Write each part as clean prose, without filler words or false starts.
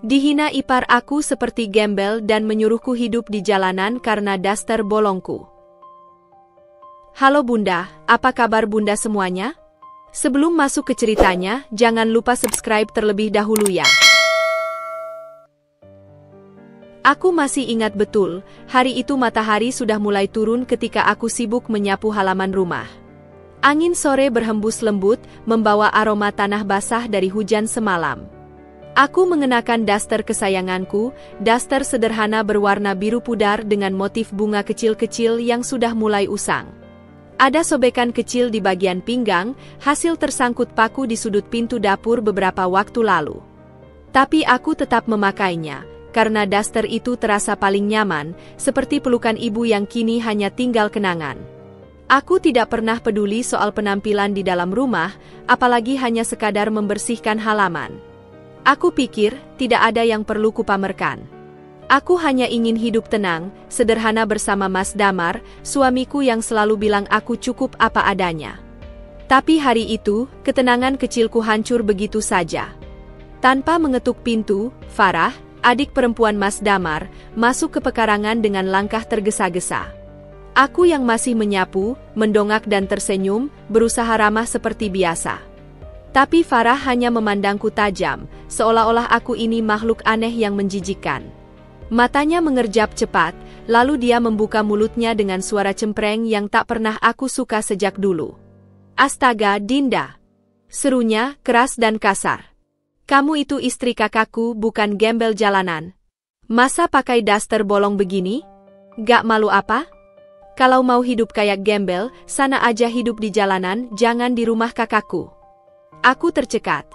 Dihina ipar aku seperti gembel dan menyuruhku hidup di jalanan karena daster bolongku. Halo Bunda, apa kabar Bunda semuanya? Sebelum masuk ke ceritanya, jangan lupa subscribe terlebih dahulu ya. Aku masih ingat betul, hari itu matahari sudah mulai turun ketika aku sibuk menyapu halaman rumah. Angin sore berhembus lembut, membawa aroma tanah basah dari hujan semalam. Aku mengenakan daster kesayanganku, daster sederhana berwarna biru pudar dengan motif bunga kecil-kecil yang sudah mulai usang. Ada sobekan kecil di bagian pinggang, hasil tersangkut paku di sudut pintu dapur beberapa waktu lalu. Tapi aku tetap memakainya, karena daster itu terasa paling nyaman, seperti pelukan ibu yang kini hanya tinggal kenangan. Aku tidak pernah peduli soal penampilan di dalam rumah, apalagi hanya sekadar membersihkan halaman. Aku pikir, tidak ada yang perlu kupamerkan. Aku hanya ingin hidup tenang, sederhana bersama Mas Damar, suamiku yang selalu bilang aku cukup apa adanya. Tapi hari itu, ketenangan kecilku hancur begitu saja. Tanpa mengetuk pintu, Farah, adik perempuan Mas Damar, masuk ke pekarangan dengan langkah tergesa-gesa. Aku yang masih menyapu, mendongak dan tersenyum, berusaha ramah seperti biasa. Tapi Farah hanya memandangku tajam, seolah-olah aku ini makhluk aneh yang menjijikkan. Matanya mengerjap cepat, lalu dia membuka mulutnya dengan suara cempreng yang tak pernah aku suka sejak dulu. "Astaga, Dinda!" serunya, keras dan kasar. "Kamu itu istri kakakku, bukan gembel jalanan. Masa pakai daster bolong begini? Gak malu apa? Kalau mau hidup kayak gembel, sana aja hidup di jalanan, jangan di rumah kakakku." Aku tercekat.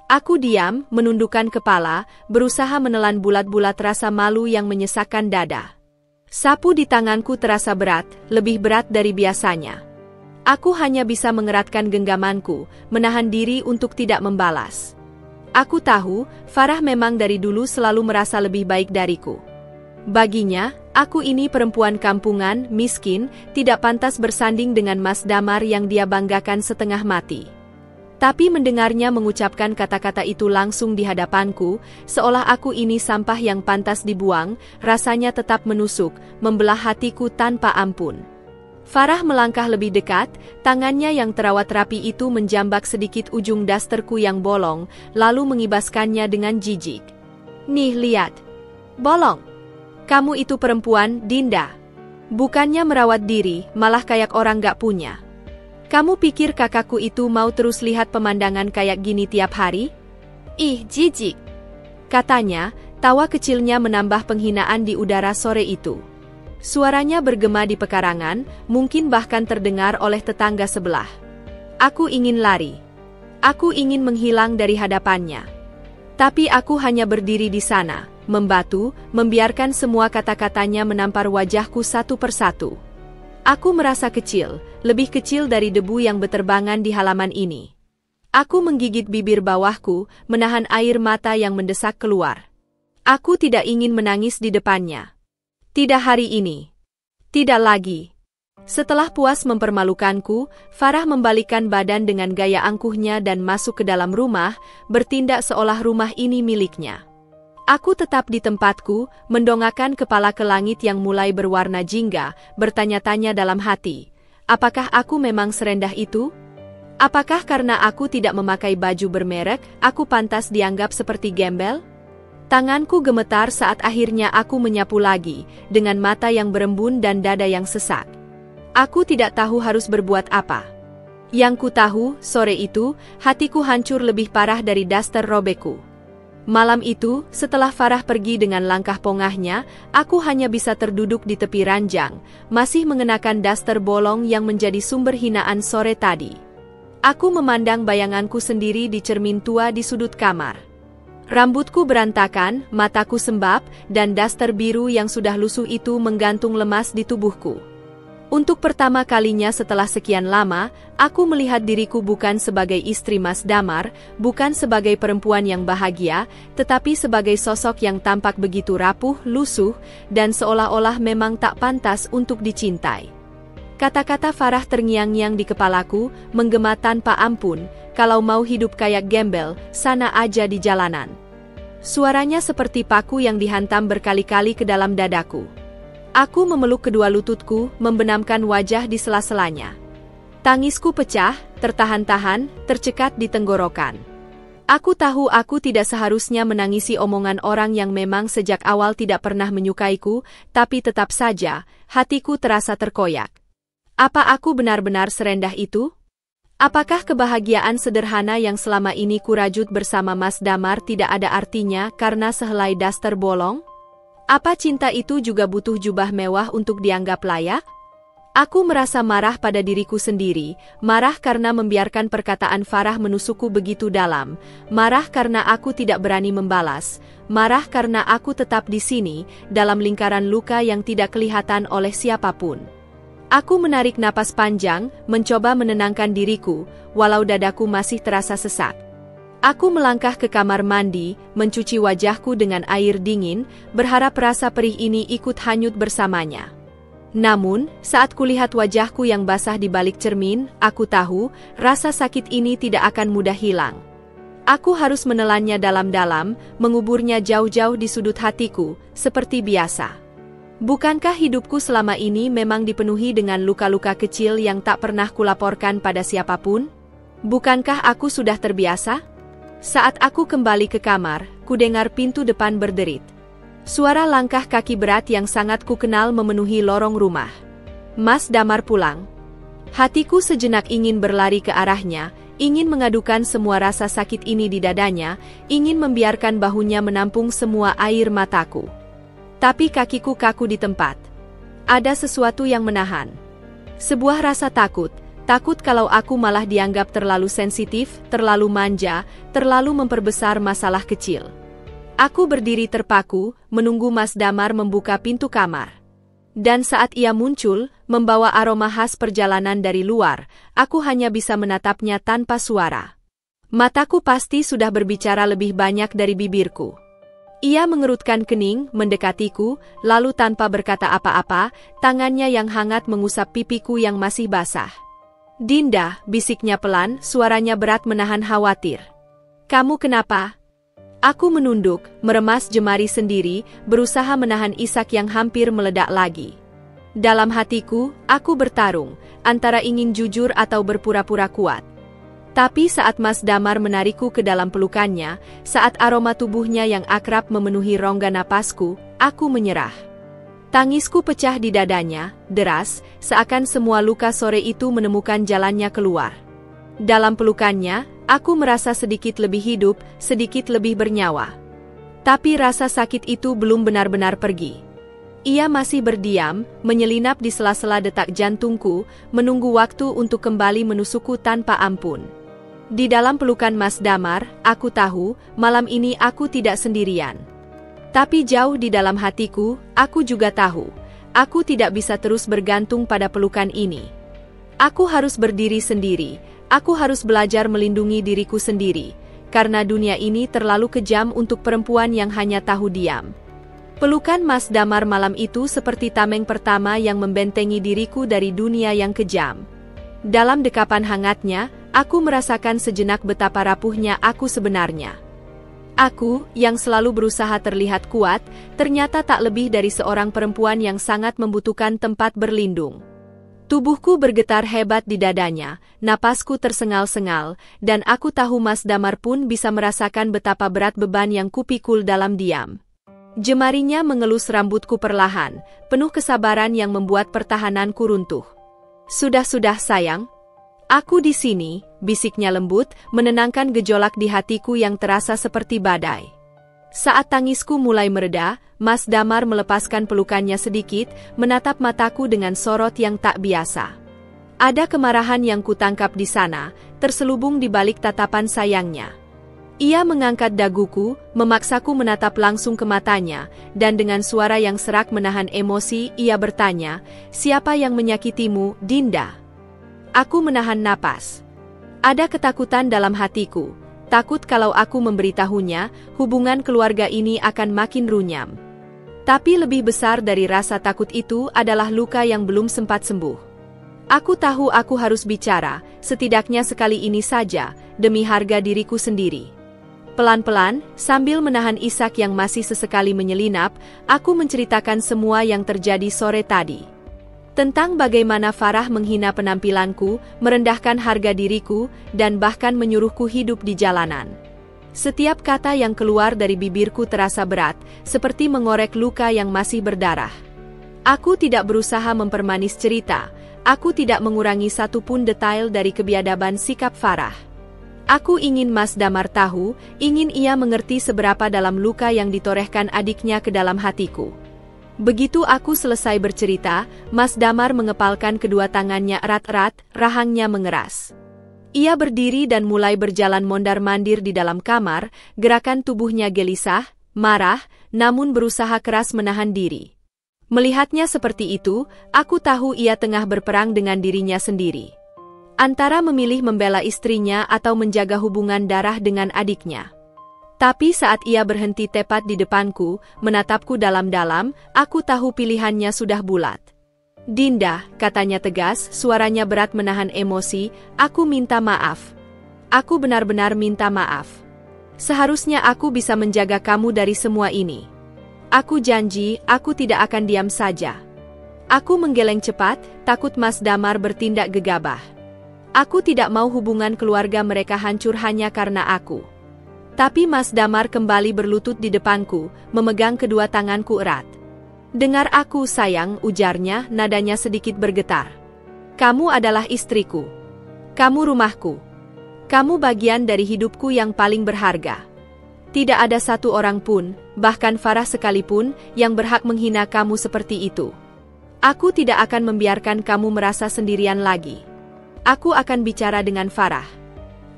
Aku diam, menundukkan kepala, berusaha menelan bulat-bulat rasa malu yang menyesakkan dada. Sapu di tanganku terasa berat, lebih berat dari biasanya. Aku hanya bisa mengeratkan genggamanku, menahan diri untuk tidak membalas. Aku tahu, Farah memang dari dulu selalu merasa lebih baik dariku. Baginya, aku ini perempuan kampungan, miskin, tidak pantas bersanding dengan Mas Damar yang dia banggakan setengah mati. Tapi mendengarnya mengucapkan kata-kata itu langsung di hadapanku, seolah aku ini sampah yang pantas dibuang, rasanya tetap menusuk, membelah hatiku tanpa ampun. Farah melangkah lebih dekat, tangannya yang terawat rapi itu menjambak sedikit ujung dasterku yang bolong, lalu mengibaskannya dengan jijik. "Nih lihat. Bolong. Kamu itu perempuan, Dinda. Bukannya merawat diri, malah kayak orang gak punya. Kamu pikir kakakku itu mau terus lihat pemandangan kayak gini tiap hari? Ih, jijik," katanya, tawa kecilnya menambah penghinaan di udara sore itu. Suaranya bergema di pekarangan, mungkin bahkan terdengar oleh tetangga sebelah. Aku ingin lari. Aku ingin menghilang dari hadapannya. Tapi aku hanya berdiri di sana, membatu, membiarkan semua kata-katanya menampar wajahku satu persatu. Aku merasa kecil, lebih kecil dari debu yang beterbangan di halaman ini. Aku menggigit bibir bawahku, menahan air mata yang mendesak keluar. Aku tidak ingin menangis di depannya. Tidak hari ini. Tidak lagi. Setelah puas mempermalukanku, Farah membalikkan badan dengan gaya angkuhnya dan masuk ke dalam rumah, bertindak seolah rumah ini miliknya. Aku tetap di tempatku, mendongakkan kepala ke langit yang mulai berwarna jingga, bertanya-tanya dalam hati. Apakah aku memang serendah itu? Apakah karena aku tidak memakai baju bermerek, aku pantas dianggap seperti gembel? Tanganku gemetar saat akhirnya aku menyapu lagi, dengan mata yang berembun dan dada yang sesak. Aku tidak tahu harus berbuat apa. Yang ku tahu, sore itu, hatiku hancur lebih parah dari daster robekku. Malam itu, setelah Farah pergi dengan langkah pongahnya, aku hanya bisa terduduk di tepi ranjang, masih mengenakan daster bolong yang menjadi sumber hinaan sore tadi. Aku memandang bayanganku sendiri di cermin tua di sudut kamar. Rambutku berantakan, mataku sembab, dan daster biru yang sudah lusuh itu menggantung lemas di tubuhku. Untuk pertama kalinya setelah sekian lama, aku melihat diriku bukan sebagai istri Mas Damar, bukan sebagai perempuan yang bahagia, tetapi sebagai sosok yang tampak begitu rapuh, lusuh, dan seolah-olah memang tak pantas untuk dicintai. Kata-kata Farah terngiang-ngiang di kepalaku, menggema tanpa ampun, "Kalau mau hidup kayak gembel, sana aja di jalanan." Suaranya seperti paku yang dihantam berkali-kali ke dalam dadaku. Aku memeluk kedua lututku, membenamkan wajah di sela-selanya. Tangisku pecah, tertahan-tahan, tercekat di tenggorokan. Aku tahu aku tidak seharusnya menangisi omongan orang yang memang sejak awal tidak pernah menyukaiku, tapi tetap saja, hatiku terasa terkoyak. Apa aku benar-benar serendah itu? Apakah kebahagiaan sederhana yang selama ini kurajut bersama Mas Damar tidak ada artinya karena sehelai daster bolong? Apa cinta itu juga butuh jubah mewah untuk dianggap layak? Aku merasa marah pada diriku sendiri, marah karena membiarkan perkataan Farah menusukku begitu dalam, marah karena aku tidak berani membalas, marah karena aku tetap di sini, dalam lingkaran luka yang tidak kelihatan oleh siapapun. Aku menarik napas panjang, mencoba menenangkan diriku, walau dadaku masih terasa sesak. Aku melangkah ke kamar mandi, mencuci wajahku dengan air dingin, berharap rasa perih ini ikut hanyut bersamanya. Namun, saat kulihat wajahku yang basah di balik cermin, aku tahu, rasa sakit ini tidak akan mudah hilang. Aku harus menelannya dalam-dalam, menguburnya jauh-jauh di sudut hatiku, seperti biasa. Bukankah hidupku selama ini memang dipenuhi dengan luka-luka kecil yang tak pernah kulaporkan pada siapapun? Bukankah aku sudah terbiasa? Saat aku kembali ke kamar, kudengar pintu depan berderit. Suara langkah kaki berat yang sangat kukenal memenuhi lorong rumah. Mas Damar pulang. Hatiku sejenak ingin berlari ke arahnya, ingin mengadukan semua rasa sakit ini di dadanya, ingin membiarkan bahunya menampung semua air mataku. Tapi kakiku kaku di tempat. Ada sesuatu yang menahan. Sebuah rasa takut, takut kalau aku malah dianggap terlalu sensitif, terlalu manja, terlalu memperbesar masalah kecil. Aku berdiri terpaku, menunggu Mas Damar membuka pintu kamar. Dan saat ia muncul, membawa aroma khas perjalanan dari luar, aku hanya bisa menatapnya tanpa suara. Mataku pasti sudah berbicara lebih banyak dari bibirku. Ia mengerutkan kening, mendekatiku, lalu tanpa berkata apa-apa, tangannya yang hangat mengusap pipiku yang masih basah. Dinda, bisiknya pelan, suaranya berat menahan khawatir. Kamu kenapa? Aku menunduk, meremas jemari sendiri, berusaha menahan isak yang hampir meledak lagi. Dalam hatiku, aku bertarung, antara ingin jujur atau berpura-pura kuat. Tapi saat Mas Damar menarikku ke dalam pelukannya, saat aroma tubuhnya yang akrab memenuhi rongga napasku, aku menyerah. Tangisku pecah di dadanya, deras, seakan semua luka sore itu menemukan jalannya keluar. Dalam pelukannya, aku merasa sedikit lebih hidup, sedikit lebih bernyawa. Tapi rasa sakit itu belum benar-benar pergi. Ia masih berdiam, menyelinap di sela-sela detak jantungku, menunggu waktu untuk kembali menusukku tanpa ampun. Di dalam pelukan Mas Damar, aku tahu, malam ini aku tidak sendirian. Tapi jauh di dalam hatiku, aku juga tahu, aku tidak bisa terus bergantung pada pelukan ini. Aku harus berdiri sendiri, aku harus belajar melindungi diriku sendiri, karena dunia ini terlalu kejam untuk perempuan yang hanya tahu diam. Pelukan Mas Damar malam itu seperti tameng pertama yang membentengi diriku dari dunia yang kejam. Dalam dekapan hangatnya, aku merasakan sejenak betapa rapuhnya aku sebenarnya. Aku, yang selalu berusaha terlihat kuat, ternyata tak lebih dari seorang perempuan yang sangat membutuhkan tempat berlindung. Tubuhku bergetar hebat di dadanya, napasku tersengal-sengal, dan aku tahu Mas Damar pun bisa merasakan betapa berat beban yang kupikul dalam diam. Jemarinya mengelus rambutku perlahan, penuh kesabaran yang membuat pertahananku runtuh. Sudah-sudah sayang. Aku di sini, bisiknya lembut, menenangkan gejolak di hatiku yang terasa seperti badai. Saat tangisku mulai mereda, Mas Damar melepaskan pelukannya sedikit, menatap mataku dengan sorot yang tak biasa. Ada kemarahan yang kutangkap di sana, terselubung di balik tatapan sayangnya. Ia mengangkat daguku, memaksaku menatap langsung ke matanya, dan dengan suara yang serak menahan emosi, ia bertanya, "Siapa yang menyakitimu, Dinda?" Aku menahan napas. Ada ketakutan dalam hatiku, takut kalau aku memberitahunya, hubungan keluarga ini akan makin runyam. Tapi lebih besar dari rasa takut itu adalah luka yang belum sempat sembuh. Aku tahu aku harus bicara, setidaknya sekali ini saja, demi harga diriku sendiri. Pelan-pelan, sambil menahan isak yang masih sesekali menyelinap, aku menceritakan semua yang terjadi sore tadi. Tentang bagaimana Farah menghina penampilanku, merendahkan harga diriku, dan bahkan menyuruhku hidup di jalanan. Setiap kata yang keluar dari bibirku terasa berat, seperti mengorek luka yang masih berdarah. Aku tidak berusaha mempermanis cerita, aku tidak mengurangi satupun detail dari kebiadaban sikap Farah. Aku ingin Mas Damar tahu, ingin ia mengerti seberapa dalam luka yang ditorehkan adiknya ke dalam hatiku. Begitu aku selesai bercerita, Mas Damar mengepalkan kedua tangannya erat-erat, rahangnya mengeras. Ia berdiri dan mulai berjalan mondar-mandir di dalam kamar, gerakan tubuhnya gelisah, marah, namun berusaha keras menahan diri. Melihatnya seperti itu, aku tahu ia tengah berperang dengan dirinya sendiri. Antara memilih membela istrinya atau menjaga hubungan darah dengan adiknya. Tapi saat ia berhenti tepat di depanku, menatapku dalam-dalam, aku tahu pilihannya sudah bulat. Dinda, katanya tegas, suaranya berat menahan emosi, aku minta maaf. Aku benar-benar minta maaf. Seharusnya aku bisa menjaga kamu dari semua ini. Aku janji, aku tidak akan diam saja. Aku menggeleng cepat, takut Mas Damar bertindak gegabah. Aku tidak mau hubungan keluarga mereka hancur hanya karena aku. Tapi Mas Damar kembali berlutut di depanku, memegang kedua tanganku erat. Dengar aku sayang, ujarnya, nadanya sedikit bergetar. Kamu adalah istriku. Kamu rumahku. Kamu bagian dari hidupku yang paling berharga. Tidak ada satu orang pun, bahkan Farah sekalipun, yang berhak menghina kamu seperti itu. Aku tidak akan membiarkan kamu merasa sendirian lagi. Aku akan bicara dengan Farah.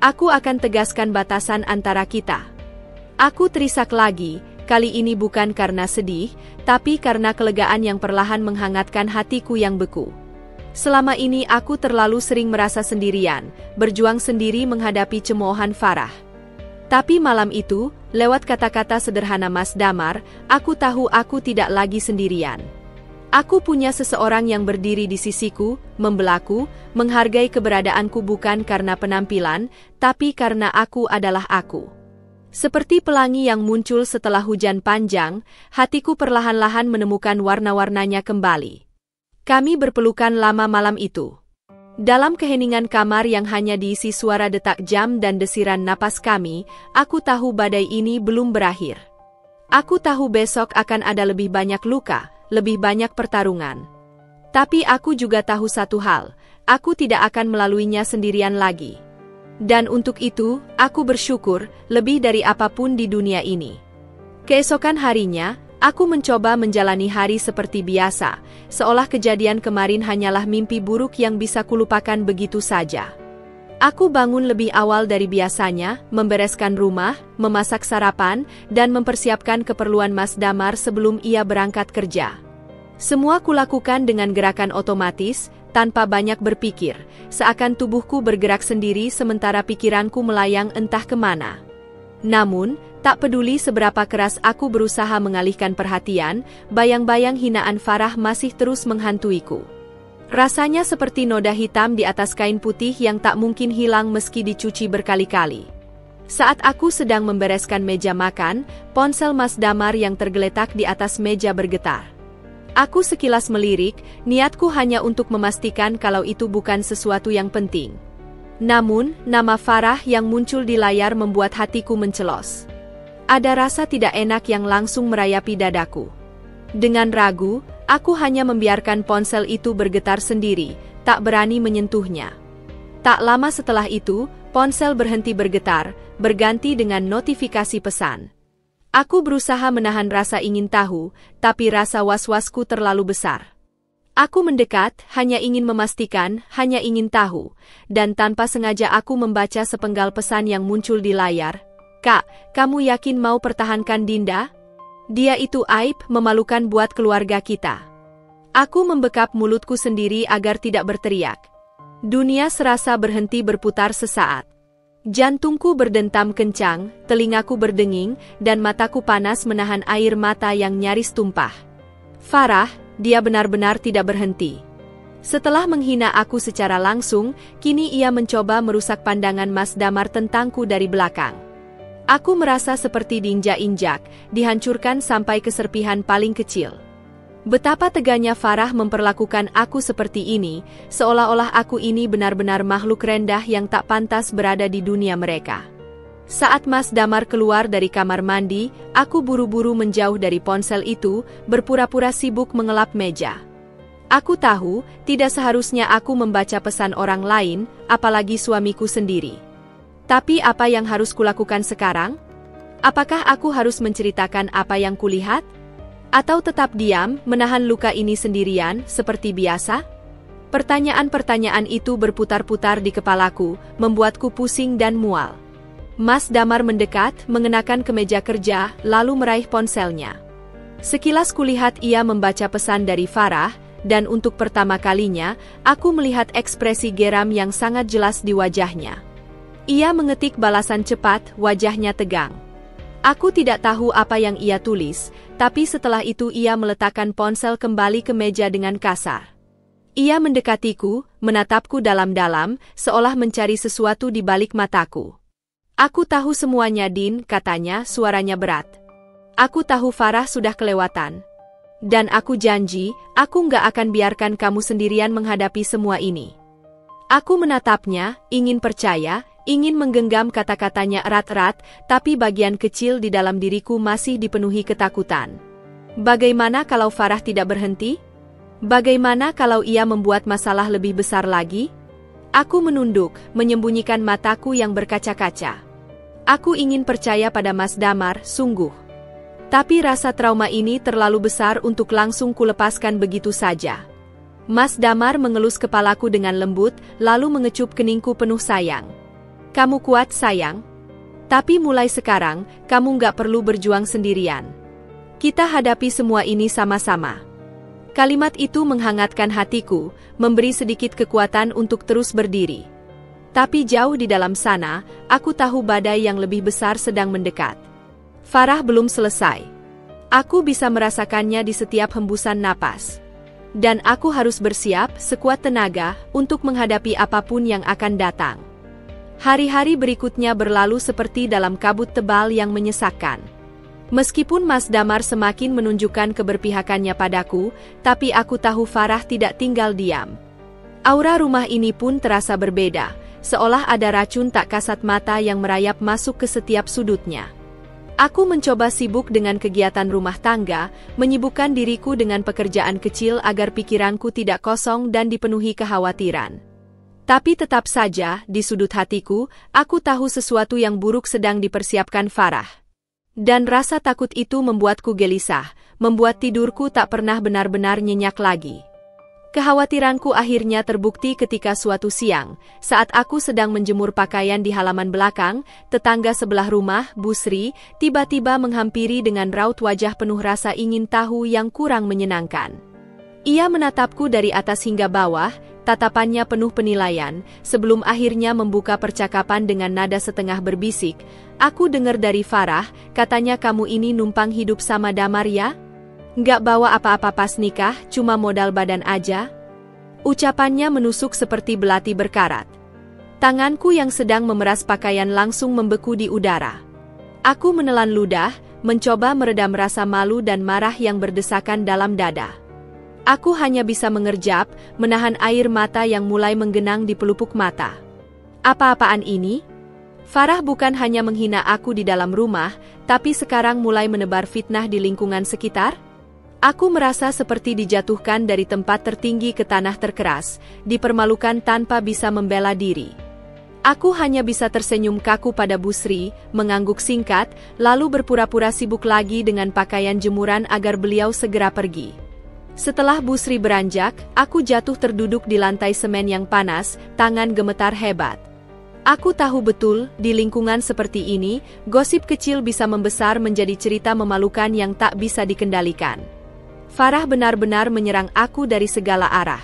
Aku akan tegaskan batasan antara kita. Aku terisak lagi. Kali ini bukan karena sedih, tapi karena kelegaan yang perlahan menghangatkan hatiku yang beku. Selama ini aku terlalu sering merasa sendirian, berjuang sendiri menghadapi cemoohan Farah. Tapi malam itu, lewat kata-kata sederhana Mas Damar, aku tahu aku tidak lagi sendirian. Aku punya seseorang yang berdiri di sisiku, membelaku, menghargai keberadaanku bukan karena penampilan, tapi karena aku adalah aku. Seperti pelangi yang muncul setelah hujan panjang, hatiku perlahan-lahan menemukan warna-warnanya kembali. Kami berpelukan lama malam itu. Dalam keheningan kamar yang hanya diisi suara detak jam dan desiran napas kami, aku tahu badai ini belum berakhir. Aku tahu besok akan ada lebih banyak luka, lebih banyak pertarungan. Tapi aku juga tahu satu hal, aku tidak akan melaluinya sendirian lagi. Dan untuk itu, aku bersyukur, lebih dari apapun di dunia ini. Keesokan harinya, aku mencoba menjalani hari seperti biasa, seolah kejadian kemarin hanyalah mimpi buruk yang bisa kulupakan begitu saja. Aku bangun lebih awal dari biasanya, membereskan rumah, memasak sarapan, dan mempersiapkan keperluan Mas Damar sebelum ia berangkat kerja. Semua kulakukan dengan gerakan otomatis, tanpa banyak berpikir, seakan tubuhku bergerak sendiri sementara pikiranku melayang entah kemana. Namun, tak peduli seberapa keras aku berusaha mengalihkan perhatian, bayang-bayang hinaan Farah masih terus menghantuiku. Rasanya seperti noda hitam di atas kain putih yang tak mungkin hilang meski dicuci berkali-kali. Saat aku sedang membereskan meja makan, ponsel Mas Damar yang tergeletak di atas meja bergetar. Aku sekilas melirik, niatku hanya untuk memastikan kalau itu bukan sesuatu yang penting. Namun, nama Farah yang muncul di layar membuat hatiku mencelos. Ada rasa tidak enak yang langsung merayapi dadaku. Dengan ragu, aku hanya membiarkan ponsel itu bergetar sendiri, tak berani menyentuhnya. Tak lama setelah itu, ponsel berhenti bergetar, berganti dengan notifikasi pesan. Aku berusaha menahan rasa ingin tahu, tapi rasa was-wasku terlalu besar. Aku mendekat, hanya ingin memastikan, hanya ingin tahu, dan tanpa sengaja aku membaca sepenggal pesan yang muncul di layar. Kak, kamu yakin mau pertahankan Dinda? Dia itu aib, memalukan buat keluarga kita. Aku membekap mulutku sendiri agar tidak berteriak. Dunia serasa berhenti berputar sesaat. Jantungku berdentam kencang, telingaku berdenging, dan mataku panas menahan air mata yang nyaris tumpah. Farah, dia benar-benar tidak berhenti. Setelah menghina aku secara langsung, kini ia mencoba merusak pandangan Mas Damar tentangku dari belakang. Aku merasa seperti diinjak-injak, dihancurkan sampai keserpihan paling kecil. Betapa teganya Farah memperlakukan aku seperti ini, seolah-olah aku ini benar-benar makhluk rendah yang tak pantas berada di dunia mereka. Saat Mas Damar keluar dari kamar mandi, aku buru-buru menjauh dari ponsel itu, berpura-pura sibuk mengelap meja. Aku tahu, tidak seharusnya aku membaca pesan orang lain, apalagi suamiku sendiri. Tapi apa yang harus kulakukan sekarang? Apakah aku harus menceritakan apa yang kulihat? Atau tetap diam, menahan luka ini sendirian, seperti biasa? Pertanyaan-pertanyaan itu berputar-putar di kepalaku, membuatku pusing dan mual. Mas Damar mendekat, mengenakan kemeja kerja, lalu meraih ponselnya. Sekilas kulihat ia membaca pesan dari Farah, dan untuk pertama kalinya, aku melihat ekspresi geram yang sangat jelas di wajahnya. Ia mengetik balasan cepat, wajahnya tegang. Aku tidak tahu apa yang ia tulis, tapi setelah itu ia meletakkan ponsel kembali ke meja dengan kasar. Ia mendekatiku, menatapku dalam-dalam, seolah mencari sesuatu di balik mataku. Aku tahu semuanya, Din, katanya, suaranya berat. Aku tahu Farah sudah kelewatan. Dan aku janji, aku nggak akan biarkan kamu sendirian menghadapi semua ini. Aku menatapnya, ingin percaya, ingin menggenggam kata-katanya erat-erat, tapi bagian kecil di dalam diriku masih dipenuhi ketakutan. Bagaimana kalau Farah tidak berhenti? Bagaimana kalau ia membuat masalah lebih besar lagi? Aku menunduk, menyembunyikan mataku yang berkaca-kaca. Aku ingin percaya pada Mas Damar, sungguh. Tapi rasa trauma ini terlalu besar untuk langsung kulepaskan begitu saja. Mas Damar mengelus kepalaku dengan lembut, lalu mengecup keningku penuh sayang. Kamu kuat, sayang. Tapi mulai sekarang, kamu nggak perlu berjuang sendirian. Kita hadapi semua ini sama-sama. Kalimat itu menghangatkan hatiku, memberi sedikit kekuatan untuk terus berdiri. Tapi jauh di dalam sana, aku tahu badai yang lebih besar sedang mendekat. Farah belum selesai. Aku bisa merasakannya di setiap hembusan napas. Dan aku harus bersiap sekuat tenaga untuk menghadapi apapun yang akan datang. Hari-hari berikutnya berlalu seperti dalam kabut tebal yang menyesakkan. Meskipun Mas Damar semakin menunjukkan keberpihakannya padaku, tapi aku tahu Farah tidak tinggal diam. Aura rumah ini pun terasa berbeda, seolah ada racun tak kasat mata yang merayap masuk ke setiap sudutnya. Aku mencoba sibuk dengan kegiatan rumah tangga, menyibukkan diriku dengan pekerjaan kecil agar pikiranku tidak kosong dan dipenuhi kekhawatiran. Tapi tetap saja, di sudut hatiku, aku tahu sesuatu yang buruk sedang dipersiapkan Farah. Dan rasa takut itu membuatku gelisah, membuat tidurku tak pernah benar-benar nyenyak lagi. Kekhawatiranku akhirnya terbukti ketika suatu siang, saat aku sedang menjemur pakaian di halaman belakang, tetangga sebelah rumah, Bu Sri, tiba-tiba menghampiri dengan raut wajah penuh rasa ingin tahu yang kurang menyenangkan. Ia menatapku dari atas hingga bawah, tatapannya penuh penilaian, sebelum akhirnya membuka percakapan dengan nada setengah berbisik. Aku dengar dari Farah, katanya kamu ini numpang hidup sama Damar ya? Nggak bawa apa-apa pas nikah, cuma modal badan aja? Ucapannya menusuk seperti belati berkarat. Tanganku yang sedang memeras pakaian langsung membeku di udara. Aku menelan ludah, mencoba meredam rasa malu dan marah yang berdesakan dalam dada. Aku hanya bisa mengerjap, menahan air mata yang mulai menggenang di pelupuk mata. Apa-apaan ini? Farah bukan hanya menghina aku di dalam rumah, tapi sekarang mulai menebar fitnah di lingkungan sekitar? Aku merasa seperti dijatuhkan dari tempat tertinggi ke tanah terkeras, dipermalukan tanpa bisa membela diri. Aku hanya bisa tersenyum kaku pada Bu Sri, mengangguk singkat, lalu berpura-pura sibuk lagi dengan pakaian jemuran agar beliau segera pergi. Setelah Bu Sri beranjak, aku jatuh terduduk di lantai semen yang panas, tangan gemetar hebat. Aku tahu betul, di lingkungan seperti ini, gosip kecil bisa membesar menjadi cerita memalukan yang tak bisa dikendalikan. Farah benar-benar menyerang aku dari segala arah.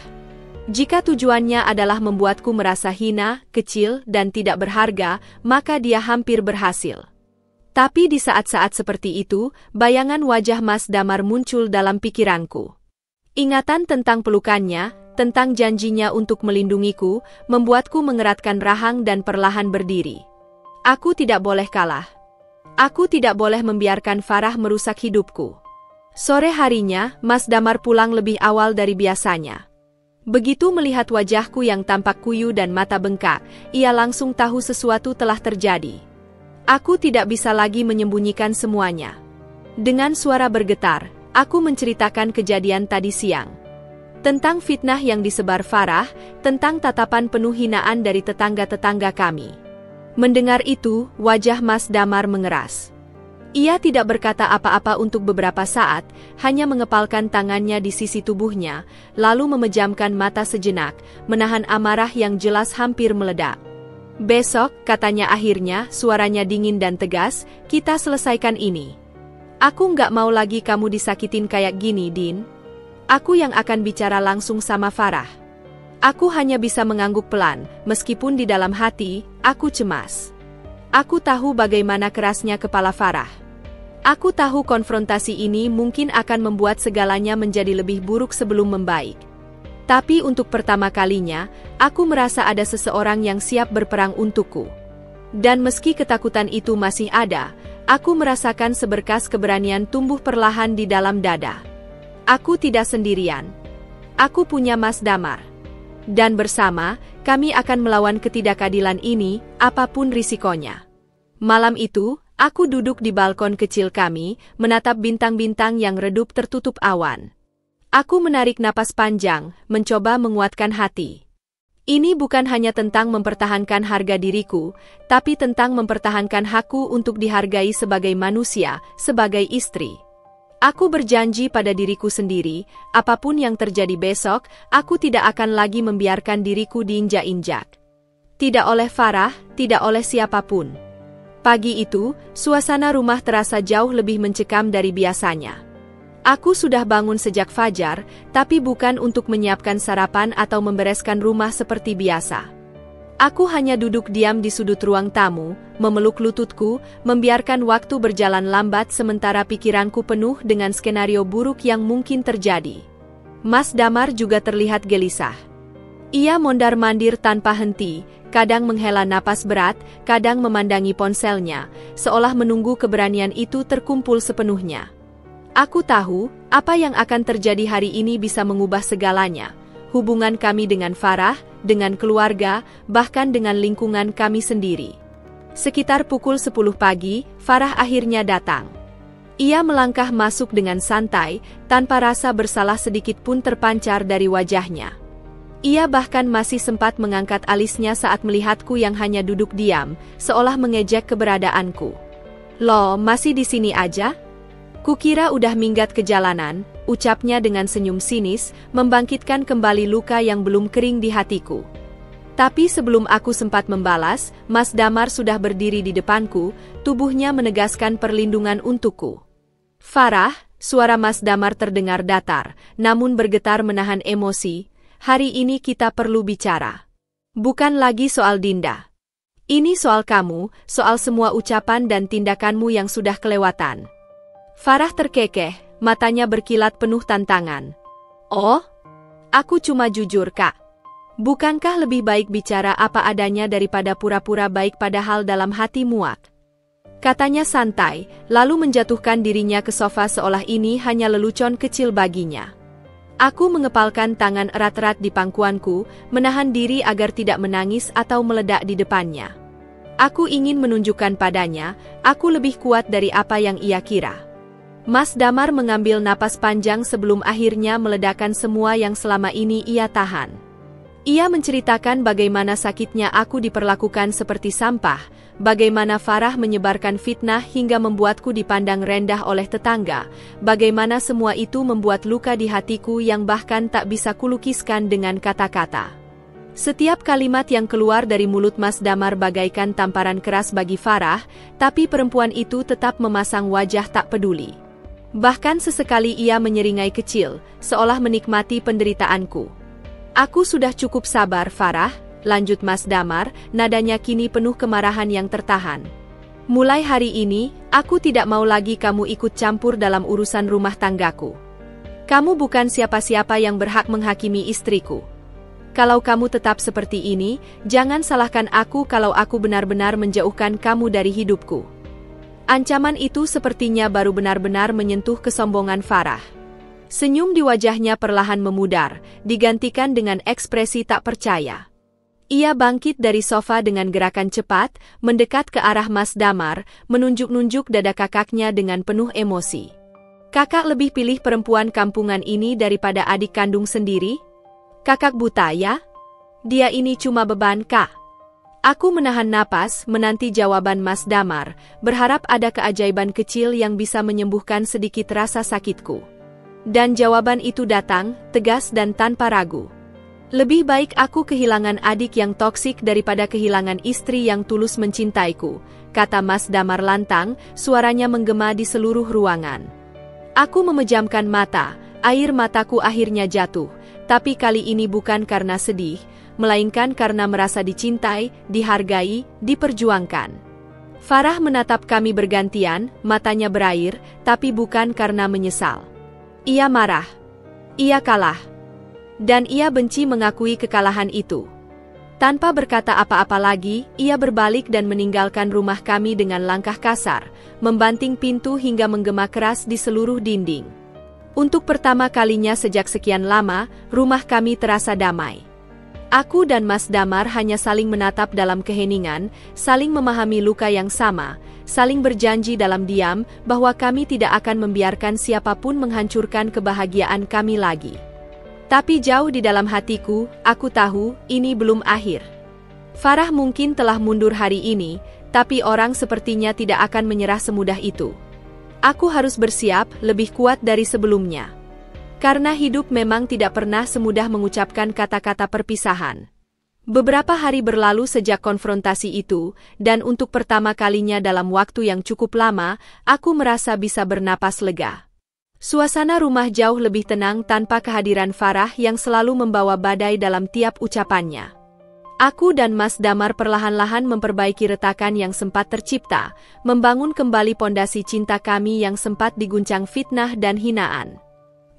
Jika tujuannya adalah membuatku merasa hina, kecil, dan tidak berharga, maka dia hampir berhasil. Tapi di saat-saat seperti itu, bayangan wajah Mas Damar muncul dalam pikiranku. Ingatan tentang pelukannya, tentang janjinya untuk melindungiku, membuatku mengeratkan rahang dan perlahan berdiri. Aku tidak boleh kalah. Aku tidak boleh membiarkan Farah merusak hidupku. Sore harinya, Mas Damar pulang lebih awal dari biasanya. Begitu melihat wajahku yang tampak kuyu dan mata bengkak, ia langsung tahu sesuatu telah terjadi. Aku tidak bisa lagi menyembunyikan semuanya. Dengan suara bergetar, aku menceritakan kejadian tadi siang. Tentang fitnah yang disebar Farah, tentang tatapan penuh hinaan dari tetangga-tetangga kami. Mendengar itu, wajah Mas Damar mengeras. Ia tidak berkata apa-apa untuk beberapa saat, hanya mengepalkan tangannya di sisi tubuhnya, lalu memejamkan mata sejenak, menahan amarah yang jelas hampir meledak. Besok, katanya akhirnya, suaranya dingin dan tegas, kita selesaikan ini. Aku nggak mau lagi kamu disakitin kayak gini, Din. Aku yang akan bicara langsung sama Farah. Aku hanya bisa mengangguk pelan, meskipun di dalam hati, aku cemas. Aku tahu bagaimana kerasnya kepala Farah. Aku tahu konfrontasi ini mungkin akan membuat segalanya menjadi lebih buruk sebelum membaik. Tapi untuk pertama kalinya, aku merasa ada seseorang yang siap berperang untukku. Dan meski ketakutan itu masih ada, aku merasakan seberkas keberanian tumbuh perlahan di dalam dada. Aku tidak sendirian. Aku punya Mas Damar. Dan bersama, kami akan melawan ketidakadilan ini, apapun risikonya. Malam itu, aku duduk di balkon kecil kami, menatap bintang-bintang yang redup tertutup awan. Aku menarik napas panjang, mencoba menguatkan hati. Ini bukan hanya tentang mempertahankan harga diriku, tapi tentang mempertahankan hakku untuk dihargai sebagai manusia, sebagai istri. Aku berjanji pada diriku sendiri, apapun yang terjadi besok, aku tidak akan lagi membiarkan diriku diinjak-injak. Tidak oleh Farah, tidak oleh siapapun. Pagi itu, suasana rumah terasa jauh lebih mencekam dari biasanya. Aku sudah bangun sejak fajar, tapi bukan untuk menyiapkan sarapan atau membereskan rumah seperti biasa. Aku hanya duduk diam di sudut ruang tamu, memeluk lututku, membiarkan waktu berjalan lambat sementara pikiranku penuh dengan skenario buruk yang mungkin terjadi. Mas Damar juga terlihat gelisah. Ia mondar-mandir tanpa henti, kadang menghela napas berat, kadang memandangi ponselnya, seolah menunggu keberanian itu terkumpul sepenuhnya. Aku tahu, apa yang akan terjadi hari ini bisa mengubah segalanya. Hubungan kami dengan Farah, dengan keluarga, bahkan dengan lingkungan kami sendiri. Sekitar pukul 10 pagi, Farah akhirnya datang. Ia melangkah masuk dengan santai, tanpa rasa bersalah sedikit pun terpancar dari wajahnya. Ia bahkan masih sempat mengangkat alisnya saat melihatku yang hanya duduk diam, seolah mengejek keberadaanku. "Loh, masih di sini aja? Kukira udah minggat ke jalanan," ucapnya dengan senyum sinis, membangkitkan kembali luka yang belum kering di hatiku. Tapi sebelum aku sempat membalas, Mas Damar sudah berdiri di depanku, tubuhnya menegaskan perlindungan untukku. "Farah," suara Mas Damar terdengar datar, namun bergetar menahan emosi, "hari ini kita perlu bicara. Bukan lagi soal Dinda. Ini soal kamu, soal semua ucapan dan tindakanmu yang sudah kelewatan." Farah terkekeh, matanya berkilat penuh tantangan. "Oh? Aku cuma jujur, Kak. Bukankah lebih baik bicara apa adanya daripada pura-pura baik padahal dalam hati muak?" Katanya santai, lalu menjatuhkan dirinya ke sofa seolah ini hanya lelucon kecil baginya. Aku mengepalkan tangan erat-erat di pangkuanku, menahan diri agar tidak menangis atau meledak di depannya. Aku ingin menunjukkan padanya, aku lebih kuat dari apa yang ia kira. Mas Damar mengambil napas panjang sebelum akhirnya meledakkan semua yang selama ini ia tahan. Ia menceritakan bagaimana sakitnya aku diperlakukan seperti sampah, bagaimana Farah menyebarkan fitnah hingga membuatku dipandang rendah oleh tetangga, bagaimana semua itu membuat luka di hatiku yang bahkan tak bisa kulukiskan dengan kata-kata. Setiap kalimat yang keluar dari mulut Mas Damar bagaikan tamparan keras bagi Farah, tapi perempuan itu tetap memasang wajah tak peduli. Bahkan sesekali ia menyeringai kecil, seolah menikmati penderitaanku. "Aku sudah cukup sabar, Farah," lanjut Mas Damar, nadanya kini penuh kemarahan yang tertahan. "Mulai hari ini, aku tidak mau lagi kamu ikut campur dalam urusan rumah tanggaku. Kamu bukan siapa-siapa yang berhak menghakimi istriku. Kalau kamu tetap seperti ini, jangan salahkan aku kalau aku benar-benar menjauhkan kamu dari hidupku." Ancaman itu sepertinya baru benar-benar menyentuh kesombongan Farah. Senyum di wajahnya perlahan memudar, digantikan dengan ekspresi tak percaya. Ia bangkit dari sofa dengan gerakan cepat, mendekat ke arah Mas Damar, menunjuk-nunjuk dada kakaknya dengan penuh emosi. Kakak lebih pilih perempuan kampungan ini daripada adik kandung sendiri? Kakak buta ya? Dia ini cuma beban, Kak. Aku menahan napas, menanti jawaban Mas Damar, berharap ada keajaiban kecil yang bisa menyembuhkan sedikit rasa sakitku. Dan jawaban itu datang, tegas dan tanpa ragu. Lebih baik aku kehilangan adik yang toksik daripada kehilangan istri yang tulus mencintaiku, kata Mas Damar lantang, suaranya menggema di seluruh ruangan. Aku memejamkan mata, air mataku akhirnya jatuh, tapi kali ini bukan karena sedih, melainkan karena merasa dicintai, dihargai, diperjuangkan. Farah menatap kami bergantian, matanya berair, tapi bukan karena menyesal. Ia marah. Ia kalah. Dan ia benci mengakui kekalahan itu. Tanpa berkata apa-apa lagi, ia berbalik dan meninggalkan rumah kami dengan langkah kasar, membanting pintu hingga menggema keras di seluruh dinding. Untuk pertama kalinya sejak sekian lama, rumah kami terasa damai. Aku dan Mas Damar hanya saling menatap dalam keheningan, saling memahami luka yang sama, saling berjanji dalam diam bahwa kami tidak akan membiarkan siapapun menghancurkan kebahagiaan kami lagi. Tapi jauh di dalam hatiku, aku tahu ini belum akhir. Farah mungkin telah mundur hari ini, tapi orang sepertinya tidak akan menyerah semudah itu. Aku harus bersiap, lebih kuat dari sebelumnya. Karena hidup memang tidak pernah semudah mengucapkan kata-kata perpisahan. Beberapa hari berlalu sejak konfrontasi itu, dan untuk pertama kalinya dalam waktu yang cukup lama, aku merasa bisa bernapas lega. Suasana rumah jauh lebih tenang tanpa kehadiran Farah yang selalu membawa badai dalam tiap ucapannya. Aku dan Mas Damar perlahan-lahan memperbaiki retakan yang sempat tercipta, membangun kembali pondasi cinta kami yang sempat diguncang fitnah dan hinaan.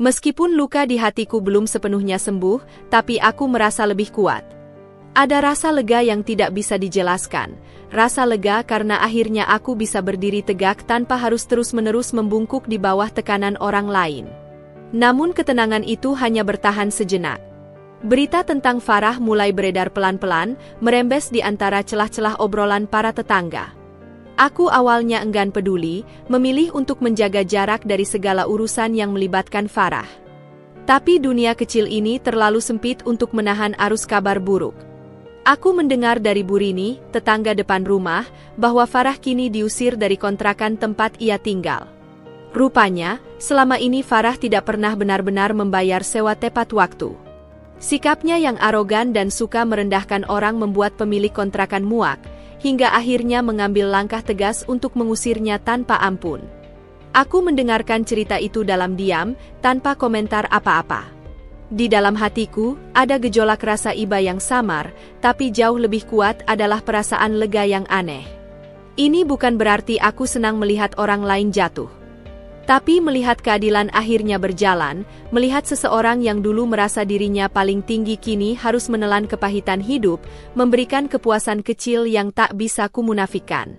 Meskipun luka di hatiku belum sepenuhnya sembuh, tapi aku merasa lebih kuat. Ada rasa lega yang tidak bisa dijelaskan, rasa lega karena akhirnya aku bisa berdiri tegak tanpa harus terus-menerus membungkuk di bawah tekanan orang lain. Namun ketenangan itu hanya bertahan sejenak. Berita tentang Farah mulai beredar pelan-pelan, merembes di antara celah-celah obrolan para tetangga. Aku awalnya enggan peduli, memilih untuk menjaga jarak dari segala urusan yang melibatkan Farah. Tapi dunia kecil ini terlalu sempit untuk menahan arus kabar buruk. Aku mendengar dari Bu Rini, tetangga depan rumah, bahwa Farah kini diusir dari kontrakan tempat ia tinggal. Rupanya, selama ini Farah tidak pernah benar-benar membayar sewa tepat waktu. Sikapnya yang arogan dan suka merendahkan orang membuat pemilik kontrakan muak, hingga akhirnya mengambil langkah tegas untuk mengusirnya tanpa ampun. Aku mendengarkan cerita itu dalam diam, tanpa komentar apa-apa. Di dalam hatiku, ada gejolak rasa iba yang samar, tapi jauh lebih kuat adalah perasaan lega yang aneh. Ini bukan berarti aku senang melihat orang lain jatuh. Tapi melihat keadilan akhirnya berjalan, melihat seseorang yang dulu merasa dirinya paling tinggi kini harus menelan kepahitan hidup, memberikan kepuasan kecil yang tak bisa kumunafikan.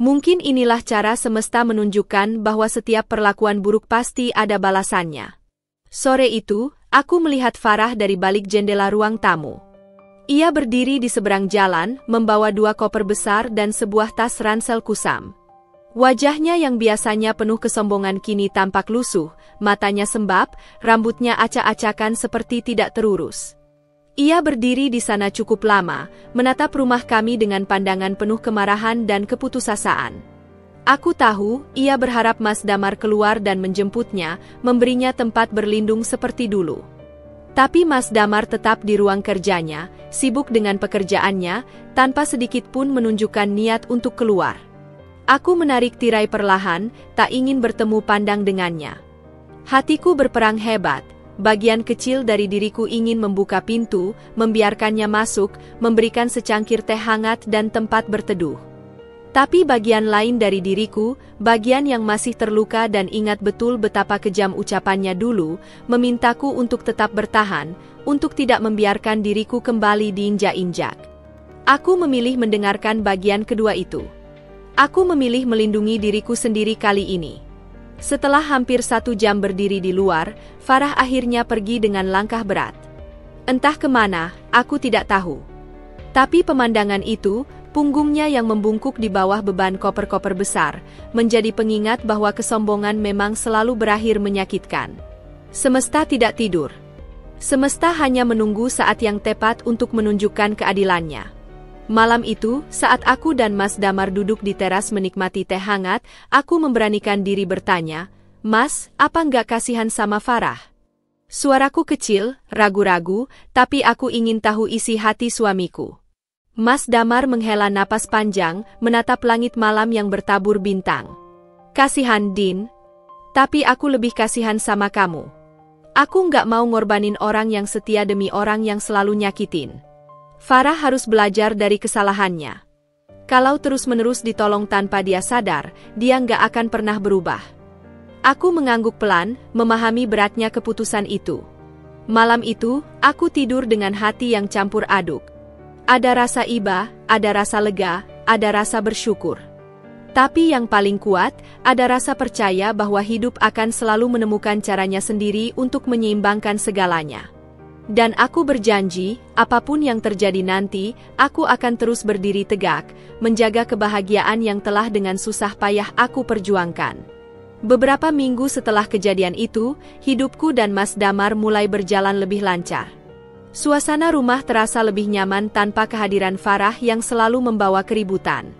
Mungkin inilah cara semesta menunjukkan bahwa setiap perlakuan buruk pasti ada balasannya. Sore itu, aku melihat Farah dari balik jendela ruang tamu. Ia berdiri di seberang jalan, membawa 2 koper besar dan sebuah tas ransel kusam. Wajahnya yang biasanya penuh kesombongan kini tampak lusuh, matanya sembab, rambutnya acak-acakan seperti tidak terurus. Ia berdiri di sana cukup lama, menatap rumah kami dengan pandangan penuh kemarahan dan keputusasaan. Aku tahu, ia berharap Mas Damar keluar dan menjemputnya, memberinya tempat berlindung seperti dulu. Tapi Mas Damar tetap di ruang kerjanya, sibuk dengan pekerjaannya, tanpa sedikit pun menunjukkan niat untuk keluar. Aku menarik tirai perlahan, tak ingin bertemu pandang dengannya. Hatiku berperang hebat, bagian kecil dari diriku ingin membuka pintu, membiarkannya masuk, memberikan secangkir teh hangat dan tempat berteduh. Tapi bagian lain dari diriku, bagian yang masih terluka dan ingat betul betapa kejam ucapannya dulu, memintaku untuk tetap bertahan, untuk tidak membiarkan diriku kembali diinjak-injak. Aku memilih mendengarkan bagian kedua itu. Aku memilih melindungi diriku sendiri kali ini. Setelah hampir 1 jam berdiri di luar, Farah akhirnya pergi dengan langkah berat. Entah kemana, aku tidak tahu. Tapi pemandangan itu, punggungnya yang membungkuk di bawah beban koper-koper besar, menjadi pengingat bahwa kesombongan memang selalu berakhir menyakitkan. Semesta tidak tidur. Semesta hanya menunggu saat yang tepat untuk menunjukkan keadilannya. Malam itu, saat aku dan Mas Damar duduk di teras menikmati teh hangat, aku memberanikan diri bertanya, "Mas, apa nggak kasihan sama Farah?" Suaraku kecil, ragu-ragu, tapi aku ingin tahu isi hati suamiku. Mas Damar menghela napas panjang, menatap langit malam yang bertabur bintang. "Kasihan, Din. Tapi aku lebih kasihan sama kamu. Aku nggak mau ngorbanin orang yang setia demi orang yang selalu nyakitin. Farah harus belajar dari kesalahannya. Kalau terus-menerus ditolong tanpa dia sadar, dia nggak akan pernah berubah." Aku mengangguk pelan, memahami beratnya keputusan itu. Malam itu, aku tidur dengan hati yang campur aduk. Ada rasa iba, ada rasa lega, ada rasa bersyukur. Tapi yang paling kuat, ada rasa percaya bahwa hidup akan selalu menemukan caranya sendiri untuk menyeimbangkan segalanya. Dan aku berjanji, apapun yang terjadi nanti, aku akan terus berdiri tegak, menjaga kebahagiaan yang telah dengan susah payah aku perjuangkan. Beberapa minggu setelah kejadian itu, hidupku dan Mas Damar mulai berjalan lebih lancar. Suasana rumah terasa lebih nyaman tanpa kehadiran Farah yang selalu membawa keributan.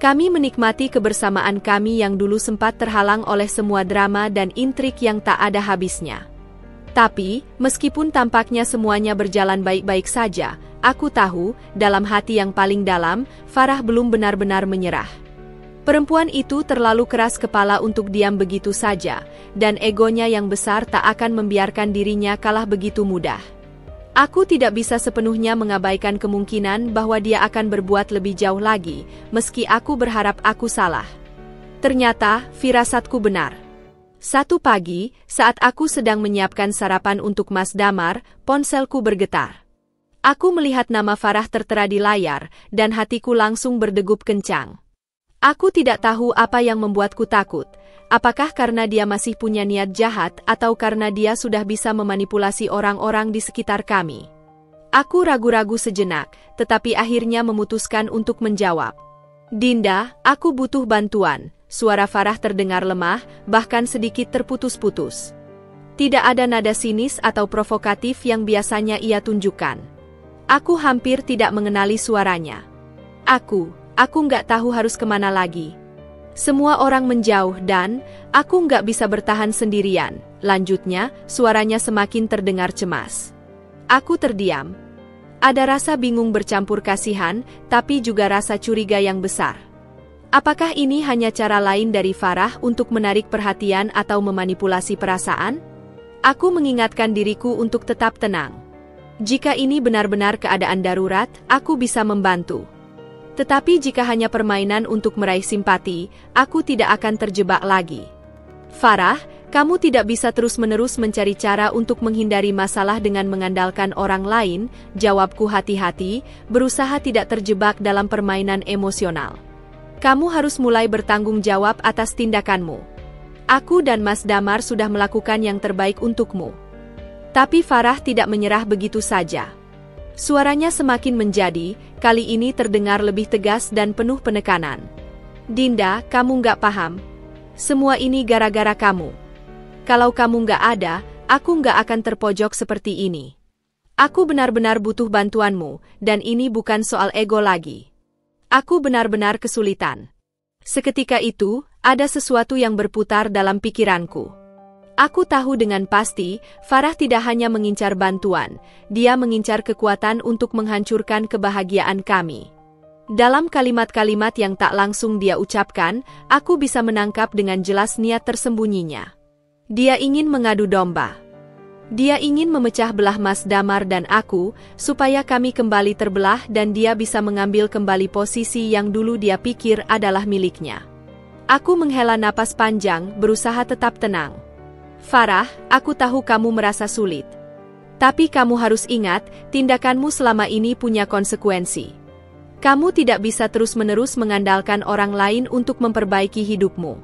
Kami menikmati kebersamaan kami yang dulu sempat terhalang oleh semua drama dan intrik yang tak ada habisnya. Tapi, meskipun tampaknya semuanya berjalan baik-baik saja, aku tahu, dalam hati yang paling dalam, Farah belum benar-benar menyerah. Perempuan itu terlalu keras kepala untuk diam begitu saja, dan egonya yang besar tak akan membiarkan dirinya kalah begitu mudah. Aku tidak bisa sepenuhnya mengabaikan kemungkinan bahwa dia akan berbuat lebih jauh lagi, meski aku berharap aku salah. Ternyata, firasatku benar. Satu pagi, saat aku sedang menyiapkan sarapan untuk Mas Damar, ponselku bergetar. Aku melihat nama Farah tertera di layar, dan hatiku langsung berdegup kencang. Aku tidak tahu apa yang membuatku takut, apakah karena dia masih punya niat jahat atau karena dia sudah bisa memanipulasi orang-orang di sekitar kami. Aku ragu-ragu sejenak, tetapi akhirnya memutuskan untuk menjawab. "Dinda, aku butuh bantuan." Suara Farah terdengar lemah, bahkan sedikit terputus-putus. Tidak ada nada sinis atau provokatif yang biasanya ia tunjukkan. Aku hampir tidak mengenali suaranya. Aku nggak tahu harus kemana lagi. Semua orang menjauh dan aku nggak bisa bertahan sendirian. Lanjutnya, suaranya semakin terdengar cemas. Aku terdiam. Ada rasa bingung bercampur kasihan, tapi juga rasa curiga yang besar. Apakah ini hanya cara lain dari Farah untuk menarik perhatian atau memanipulasi perasaan? Aku mengingatkan diriku untuk tetap tenang. Jika ini benar-benar keadaan darurat, aku bisa membantu. Tetapi jika hanya permainan untuk meraih simpati, aku tidak akan terjebak lagi. Farah, kamu tidak bisa terus-menerus mencari cara untuk menghindari masalah dengan mengandalkan orang lain, jawabku hati-hati, berusaha tidak terjebak dalam permainan emosional. Kamu harus mulai bertanggung jawab atas tindakanmu. Aku dan Mas Damar sudah melakukan yang terbaik untukmu. Tapi Farah tidak menyerah begitu saja. Suaranya semakin menjadi, kali ini terdengar lebih tegas dan penuh penekanan. "Dinda, kamu nggak paham. Semua ini gara-gara kamu. Kalau kamu nggak ada, aku nggak akan terpojok seperti ini. Aku benar-benar butuh bantuanmu, dan ini bukan soal ego lagi. Aku benar-benar kesulitan." Seketika itu, ada sesuatu yang berputar dalam pikiranku. Aku tahu dengan pasti, Farah tidak hanya mengincar bantuan, dia mengincar kekuatan untuk menghancurkan kebahagiaan kami. Dalam kalimat-kalimat yang tak langsung dia ucapkan, aku bisa menangkap dengan jelas niat tersembunyinya. Dia ingin mengadu domba. Dia ingin memecah belah Mas Damar dan aku, supaya kami kembali terbelah dan dia bisa mengambil kembali posisi yang dulu dia pikir adalah miliknya. Aku menghela napas panjang, berusaha tetap tenang. "Farah, aku tahu kamu merasa sulit. Tapi kamu harus ingat, tindakanmu selama ini punya konsekuensi. Kamu tidak bisa terus-menerus mengandalkan orang lain untuk memperbaiki hidupmu.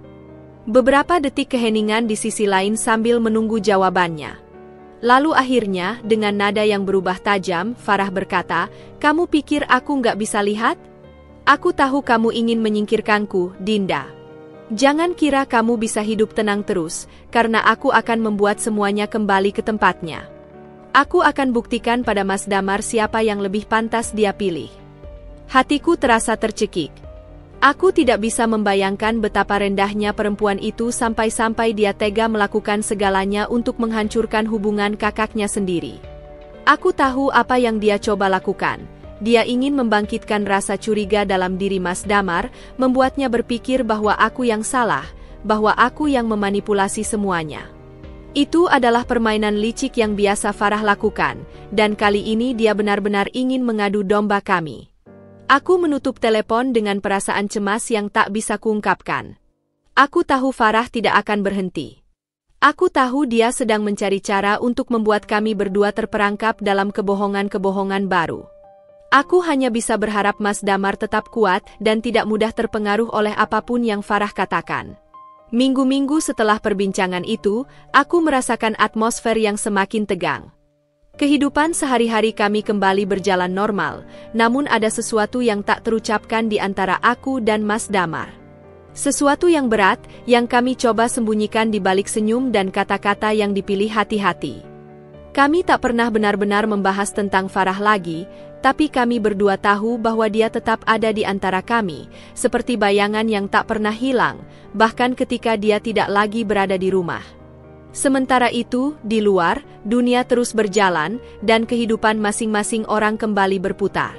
Beberapa detik keheningan di sisi lain sambil menunggu jawabannya. Lalu akhirnya, dengan nada yang berubah tajam, Farah berkata, "Kamu pikir aku nggak bisa lihat? Aku tahu kamu ingin menyingkirkanku, Dinda. Jangan kira kamu bisa hidup tenang terus, karena aku akan membuat semuanya kembali ke tempatnya. Aku akan buktikan pada Mas Damar siapa yang lebih pantas dia pilih." Hatiku terasa tercekik. Aku tidak bisa membayangkan betapa rendahnya perempuan itu sampai-sampai dia tega melakukan segalanya untuk menghancurkan hubungan kakaknya sendiri. Aku tahu apa yang dia coba lakukan. Dia ingin membangkitkan rasa curiga dalam diri Mas Damar, membuatnya berpikir bahwa aku yang salah, bahwa aku yang memanipulasi semuanya. Itu adalah permainan licik yang biasa Farah lakukan, dan kali ini dia benar-benar ingin mengadu domba kami. Aku menutup telepon dengan perasaan cemas yang tak bisa kuungkapkan. Aku tahu Farah tidak akan berhenti. Aku tahu dia sedang mencari cara untuk membuat kami berdua terperangkap dalam kebohongan-kebohongan baru. Aku hanya bisa berharap Mas Damar tetap kuat dan tidak mudah terpengaruh oleh apapun yang Farah katakan. Minggu-minggu setelah perbincangan itu, aku merasakan atmosfer yang semakin tegang. Kehidupan sehari-hari kami kembali berjalan normal, namun ada sesuatu yang tak terucapkan di antara aku dan Mas Damar. Sesuatu yang berat, yang kami coba sembunyikan di balik senyum dan kata-kata yang dipilih hati-hati. Kami tak pernah benar-benar membahas tentang Farah lagi, tapi kami berdua tahu bahwa dia tetap ada di antara kami, seperti bayangan yang tak pernah hilang, bahkan ketika dia tidak lagi berada di rumah. Sementara itu, di luar, dunia terus berjalan, dan kehidupan masing-masing orang kembali berputar.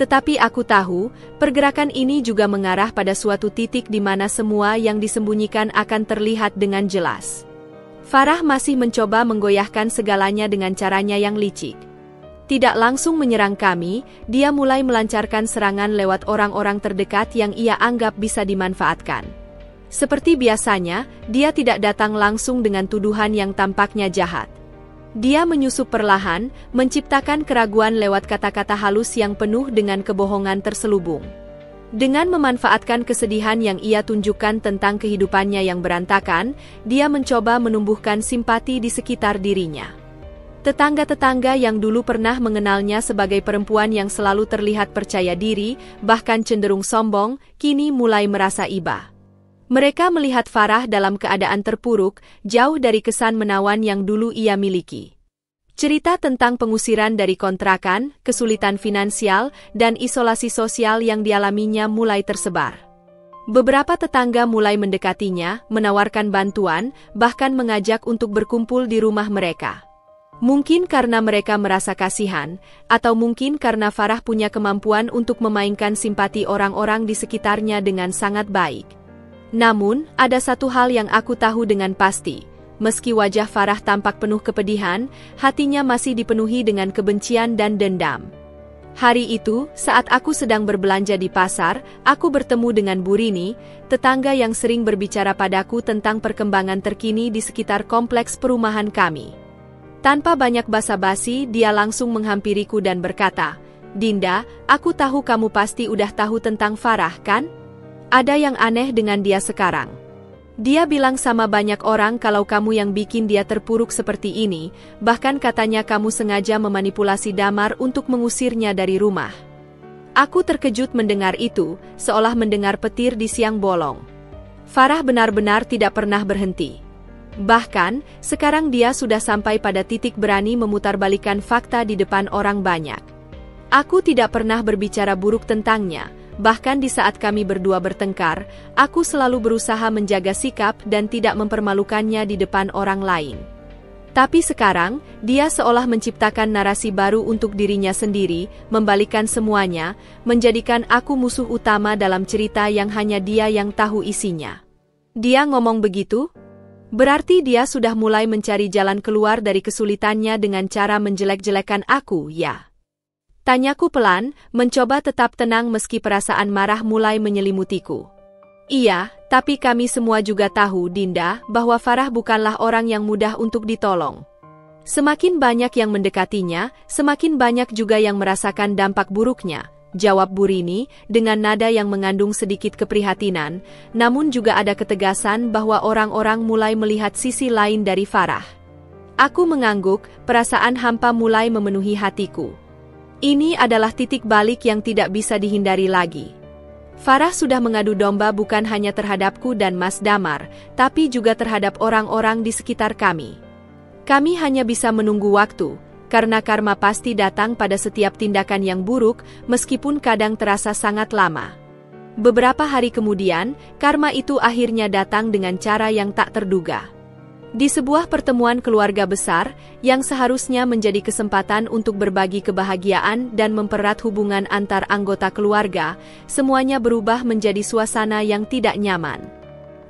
Tetapi aku tahu, pergerakan ini juga mengarah pada suatu titik di mana semua yang disembunyikan akan terlihat dengan jelas. Farah masih mencoba menggoyahkan segalanya dengan caranya yang licik. Tidak langsung menyerang kami, dia mulai melancarkan serangan lewat orang-orang terdekat yang ia anggap bisa dimanfaatkan. Seperti biasanya, dia tidak datang langsung dengan tuduhan yang tampaknya jahat. Dia menyusup perlahan, menciptakan keraguan lewat kata-kata halus yang penuh dengan kebohongan terselubung. Dengan memanfaatkan kesedihan yang ia tunjukkan tentang kehidupannya yang berantakan, dia mencoba menumbuhkan simpati di sekitar dirinya. Tetangga-tetangga yang dulu pernah mengenalnya sebagai perempuan yang selalu terlihat percaya diri, bahkan cenderung sombong, kini mulai merasa iba. Mereka melihat Farah dalam keadaan terpuruk, jauh dari kesan menawan yang dulu ia miliki. Cerita tentang pengusiran dari kontrakan, kesulitan finansial, dan isolasi sosial yang dialaminya mulai tersebar. Beberapa tetangga mulai mendekatinya, menawarkan bantuan, bahkan mengajak untuk berkumpul di rumah mereka. Mungkin karena mereka merasa kasihan, atau mungkin karena Farah punya kemampuan untuk memainkan simpati orang-orang di sekitarnya dengan sangat baik. Namun, ada satu hal yang aku tahu dengan pasti. Meski wajah Farah tampak penuh kepedihan, hatinya masih dipenuhi dengan kebencian dan dendam. Hari itu, saat aku sedang berbelanja di pasar, aku bertemu dengan Bu Rini, tetangga yang sering berbicara padaku tentang perkembangan terkini di sekitar kompleks perumahan kami. Tanpa banyak basa-basi, dia langsung menghampiriku dan berkata, "Dinda, aku tahu kamu pasti udah tahu tentang Farah, kan? Ada yang aneh dengan dia sekarang. Dia bilang sama banyak orang kalau kamu yang bikin dia terpuruk seperti ini, bahkan katanya kamu sengaja memanipulasi Damar untuk mengusirnya dari rumah." Aku terkejut mendengar itu, seolah mendengar petir di siang bolong. Farah benar-benar tidak pernah berhenti. Bahkan, sekarang dia sudah sampai pada titik berani memutarbalikkan fakta di depan orang banyak. Aku tidak pernah berbicara buruk tentangnya. Bahkan di saat kami berdua bertengkar, aku selalu berusaha menjaga sikap dan tidak mempermalukannya di depan orang lain. Tapi sekarang, dia seolah menciptakan narasi baru untuk dirinya sendiri, membalikkan semuanya, menjadikan aku musuh utama dalam cerita yang hanya dia yang tahu isinya. Dia ngomong begitu? Berarti dia sudah mulai mencari jalan keluar dari kesulitannya dengan cara menjelek-jelekan aku, ya? Tanyaku pelan, mencoba tetap tenang meski perasaan marah mulai menyelimutiku. Iya, tapi kami semua juga tahu, Dinda, bahwa Farah bukanlah orang yang mudah untuk ditolong. Semakin banyak yang mendekatinya, semakin banyak juga yang merasakan dampak buruknya, jawab Burini dengan nada yang mengandung sedikit keprihatinan, namun juga ada ketegasan bahwa orang-orang mulai melihat sisi lain dari Farah. Aku mengangguk, perasaan hampa mulai memenuhi hatiku. Ini adalah titik balik yang tidak bisa dihindari lagi. Farah sudah mengadu domba bukan hanya terhadapku dan Mas Damar, tapi juga terhadap orang-orang di sekitar kami. Kami hanya bisa menunggu waktu, karena karma pasti datang pada setiap tindakan yang buruk, meskipun kadang terasa sangat lama. Beberapa hari kemudian, karma itu akhirnya datang dengan cara yang tak terduga. Di sebuah pertemuan keluarga besar, yang seharusnya menjadi kesempatan untuk berbagi kebahagiaan dan mempererat hubungan antar anggota keluarga, semuanya berubah menjadi suasana yang tidak nyaman.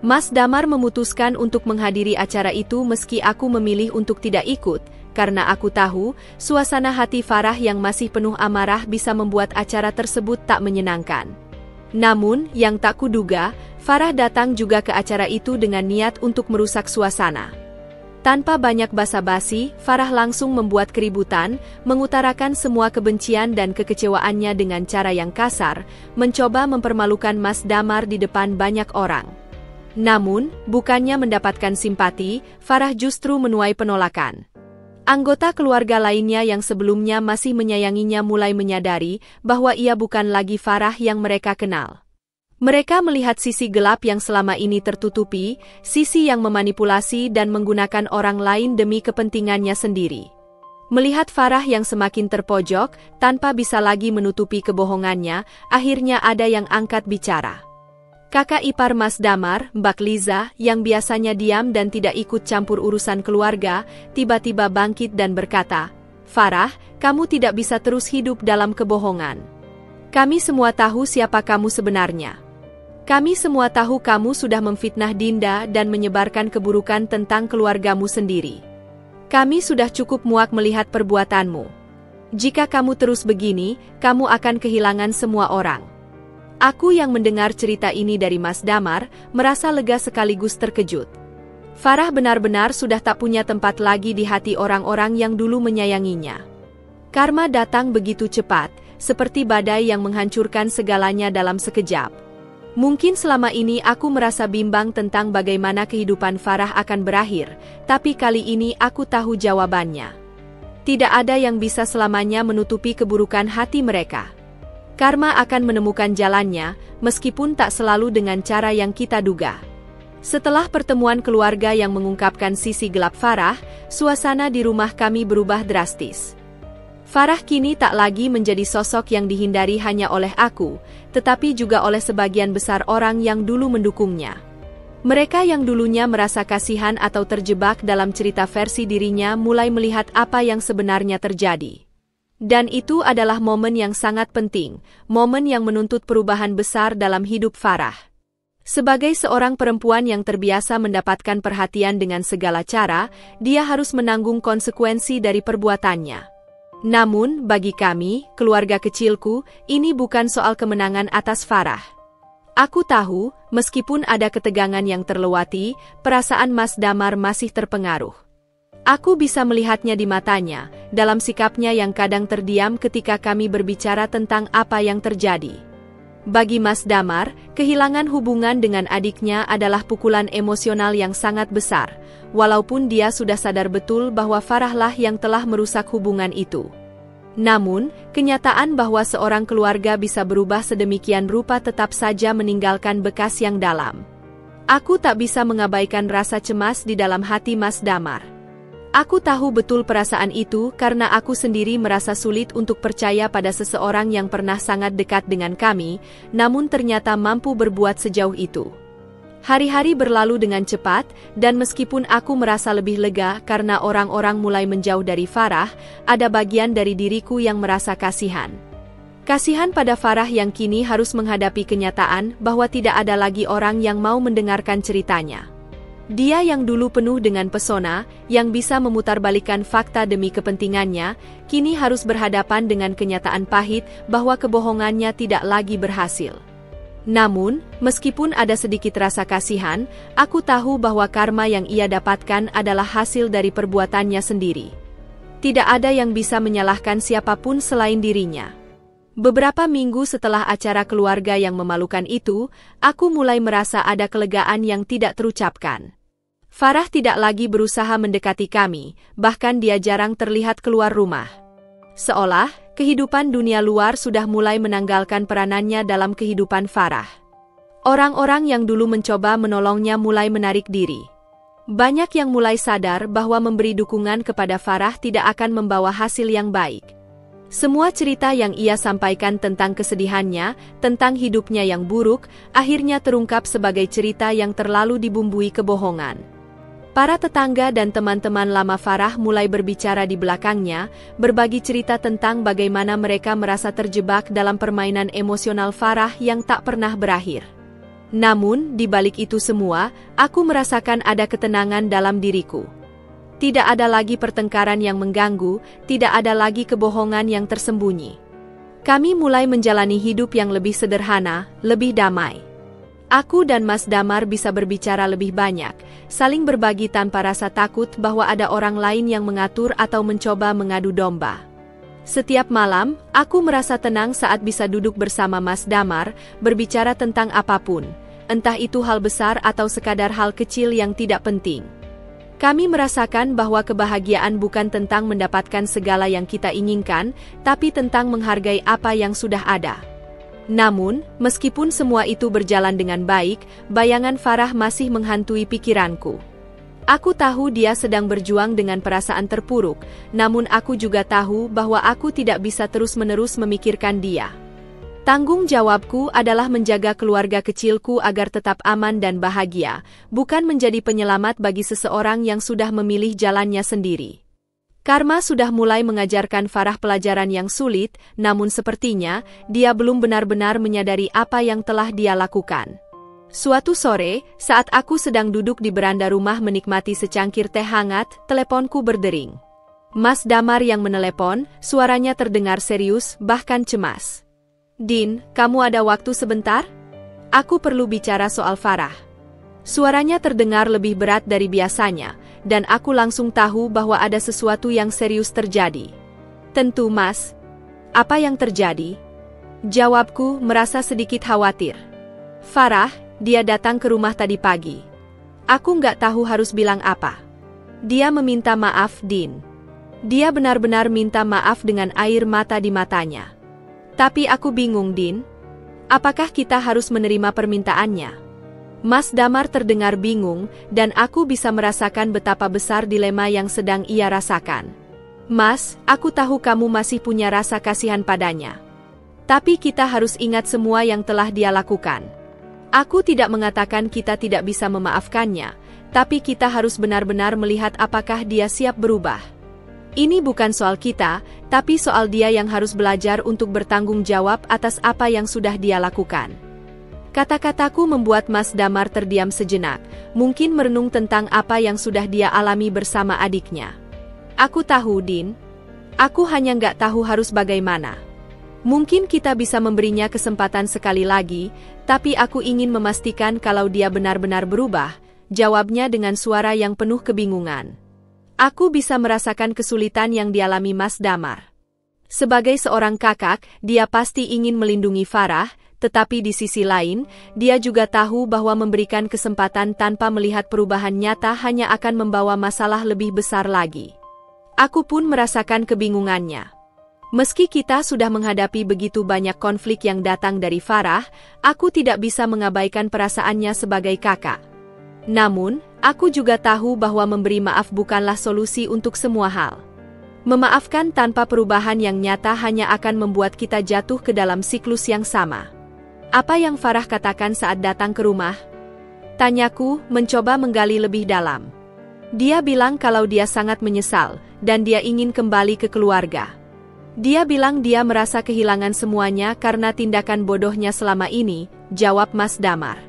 Mas Damar memutuskan untuk menghadiri acara itu meski aku memilih untuk tidak ikut, karena aku tahu, suasana hati Farah yang masih penuh amarah bisa membuat acara tersebut tak menyenangkan. Namun, yang tak kuduga, Farah datang juga ke acara itu dengan niat untuk merusak suasana. Tanpa banyak basa-basi, Farah langsung membuat keributan, mengutarakan semua kebencian dan kekecewaannya dengan cara yang kasar, mencoba mempermalukan Mas Damar di depan banyak orang. Namun, bukannya mendapatkan simpati, Farah justru menuai penolakan. Anggota keluarga lainnya yang sebelumnya masih menyayanginya mulai menyadari bahwa ia bukan lagi Farah yang mereka kenal. Mereka melihat sisi gelap yang selama ini tertutupi, sisi yang memanipulasi dan menggunakan orang lain demi kepentingannya sendiri. Melihat Farah yang semakin terpojok, tanpa bisa lagi menutupi kebohongannya, akhirnya ada yang angkat bicara. Kakak ipar Mas Damar, Mbak Liza, yang biasanya diam dan tidak ikut campur urusan keluarga, tiba-tiba bangkit dan berkata, "Farah, kamu tidak bisa terus hidup dalam kebohongan. Kami semua tahu siapa kamu sebenarnya. Kami semua tahu kamu sudah memfitnah Dinda dan menyebarkan keburukan tentang keluargamu sendiri. Kami sudah cukup muak melihat perbuatanmu. Jika kamu terus begini, kamu akan kehilangan semua orang." Aku yang mendengar cerita ini dari Mas Damar, merasa lega sekaligus terkejut. Farah benar-benar sudah tak punya tempat lagi di hati orang-orang yang dulu menyayanginya. Karma datang begitu cepat, seperti badai yang menghancurkan segalanya dalam sekejap. Mungkin selama ini aku merasa bimbang tentang bagaimana kehidupan Farah akan berakhir, tapi kali ini aku tahu jawabannya. Tidak ada yang bisa selamanya menutupi keburukan hati mereka. Karma akan menemukan jalannya, meskipun tak selalu dengan cara yang kita duga. Setelah pertemuan keluarga yang mengungkapkan sisi gelap Farah, suasana di rumah kami berubah drastis. Farah kini tak lagi menjadi sosok yang dihindari hanya oleh aku, tetapi juga oleh sebagian besar orang yang dulu mendukungnya. Mereka yang dulunya merasa kasihan atau terjebak dalam cerita versi dirinya mulai melihat apa yang sebenarnya terjadi. Dan itu adalah momen yang sangat penting, momen yang menuntut perubahan besar dalam hidup Farah. Sebagai seorang perempuan yang terbiasa mendapatkan perhatian dengan segala cara, dia harus menanggung konsekuensi dari perbuatannya. Namun, bagi kami, keluarga kecilku, ini bukan soal kemenangan atas Farah. Aku tahu, meskipun ada ketegangan yang terlewati, perasaan Mas Damar masih terpengaruh. Aku bisa melihatnya di matanya, dalam sikapnya yang kadang terdiam ketika kami berbicara tentang apa yang terjadi. Bagi Mas Damar, kehilangan hubungan dengan adiknya adalah pukulan emosional yang sangat besar, walaupun dia sudah sadar betul bahwa Farahlah yang telah merusak hubungan itu. Namun, kenyataan bahwa seorang keluarga bisa berubah sedemikian rupa tetap saja meninggalkan bekas yang dalam. Aku tak bisa mengabaikan rasa cemas di dalam hati Mas Damar. Aku tahu betul perasaan itu karena aku sendiri merasa sulit untuk percaya pada seseorang yang pernah sangat dekat dengan kami, namun ternyata mampu berbuat sejauh itu. Hari-hari berlalu dengan cepat, dan meskipun aku merasa lebih lega karena orang-orang mulai menjauh dari Farah, ada bagian dari diriku yang merasa kasihan. Kasihan pada Farah yang kini harus menghadapi kenyataan bahwa tidak ada lagi orang yang mau mendengarkan ceritanya. Dia yang dulu penuh dengan pesona, yang bisa memutarbalikkan fakta demi kepentingannya, kini harus berhadapan dengan kenyataan pahit bahwa kebohongannya tidak lagi berhasil. Namun, meskipun ada sedikit rasa kasihan, aku tahu bahwa karma yang ia dapatkan adalah hasil dari perbuatannya sendiri. Tidak ada yang bisa menyalahkan siapapun selain dirinya. Beberapa minggu setelah acara keluarga yang memalukan itu, aku mulai merasa ada kelegaan yang tidak terucapkan. Farah tidak lagi berusaha mendekati kami, bahkan dia jarang terlihat keluar rumah. Seolah, kehidupan dunia luar sudah mulai menanggalkan peranannya dalam kehidupan Farah. Orang-orang yang dulu mencoba menolongnya mulai menarik diri. Banyak yang mulai sadar bahwa memberi dukungan kepada Farah tidak akan membawa hasil yang baik. Semua cerita yang ia sampaikan tentang kesedihannya, tentang hidupnya yang buruk, akhirnya terungkap sebagai cerita yang terlalu dibumbui kebohongan. Para tetangga dan teman-teman lama Farah mulai berbicara di belakangnya, berbagi cerita tentang bagaimana mereka merasa terjebak dalam permainan emosional Farah yang tak pernah berakhir. Namun, di balik itu semua, aku merasakan ada ketenangan dalam diriku. Tidak ada lagi pertengkaran yang mengganggu, tidak ada lagi kebohongan yang tersembunyi. Kami mulai menjalani hidup yang lebih sederhana, lebih damai. Aku dan Mas Damar bisa berbicara lebih banyak, saling berbagi tanpa rasa takut bahwa ada orang lain yang mengatur atau mencoba mengadu domba. Setiap malam, aku merasa tenang saat bisa duduk bersama Mas Damar, berbicara tentang apapun, entah itu hal besar atau sekadar hal kecil yang tidak penting. Kami merasakan bahwa kebahagiaan bukan tentang mendapatkan segala yang kita inginkan, tapi tentang menghargai apa yang sudah ada. Namun, meskipun semua itu berjalan dengan baik, bayangan Farah masih menghantui pikiranku. Aku tahu dia sedang berjuang dengan perasaan terpuruk, namun aku juga tahu bahwa aku tidak bisa terus-menerus memikirkan dia. Tanggung jawabku adalah menjaga keluarga kecilku agar tetap aman dan bahagia, bukan menjadi penyelamat bagi seseorang yang sudah memilih jalannya sendiri. Karma sudah mulai mengajarkan Farah pelajaran yang sulit, namun sepertinya dia belum benar-benar menyadari apa yang telah dia lakukan. Suatu sore, saat aku sedang duduk di beranda rumah menikmati secangkir teh hangat, teleponku berdering. Mas Damar yang menelepon, suaranya terdengar serius, bahkan cemas. "Din, kamu ada waktu sebentar? Aku perlu bicara soal Farah." Suaranya terdengar lebih berat dari biasanya, dan aku langsung tahu bahwa ada sesuatu yang serius terjadi. "Tentu, Mas. Apa yang terjadi?" Jawabku, merasa sedikit khawatir. "Farah, dia datang ke rumah tadi pagi. Aku nggak tahu harus bilang apa. Dia meminta maaf, Din. Dia benar-benar minta maaf dengan air mata di matanya. Tapi aku bingung, Din. Apakah kita harus menerima permintaannya?" Mas Damar terdengar bingung, dan aku bisa merasakan betapa besar dilema yang sedang ia rasakan. "Mas, aku tahu kamu masih punya rasa kasihan padanya. Tapi kita harus ingat semua yang telah dia lakukan. Aku tidak mengatakan kita tidak bisa memaafkannya, tapi kita harus benar-benar melihat apakah dia siap berubah. Ini bukan soal kita, tapi soal dia yang harus belajar untuk bertanggung jawab atas apa yang sudah dia lakukan." Kata-kataku membuat Mas Damar terdiam sejenak, mungkin merenung tentang apa yang sudah dia alami bersama adiknya. "Aku tahu, Din. Aku hanya nggak tahu harus bagaimana. Mungkin kita bisa memberinya kesempatan sekali lagi, tapi aku ingin memastikan kalau dia benar-benar berubah," jawabnya dengan suara yang penuh kebingungan. Aku bisa merasakan kesulitan yang dialami Mas Damar. Sebagai seorang kakak, dia pasti ingin melindungi Farah, tetapi di sisi lain, dia juga tahu bahwa memberikan kesempatan tanpa melihat perubahan nyata hanya akan membawa masalah lebih besar lagi. Aku pun merasakan kebingungannya. Meski kita sudah menghadapi begitu banyak konflik yang datang dari Farah, aku tidak bisa mengabaikan perasaannya sebagai kakak. Namun, aku juga tahu bahwa memberi maaf bukanlah solusi untuk semua hal. Memaafkan tanpa perubahan yang nyata hanya akan membuat kita jatuh ke dalam siklus yang sama. "Apa yang Farah katakan saat datang ke rumah?" tanyaku, mencoba menggali lebih dalam. "Dia bilang kalau dia sangat menyesal, dan dia ingin kembali ke keluarga. Dia bilang dia merasa kehilangan semuanya karena tindakan bodohnya selama ini," jawab Mas Damar.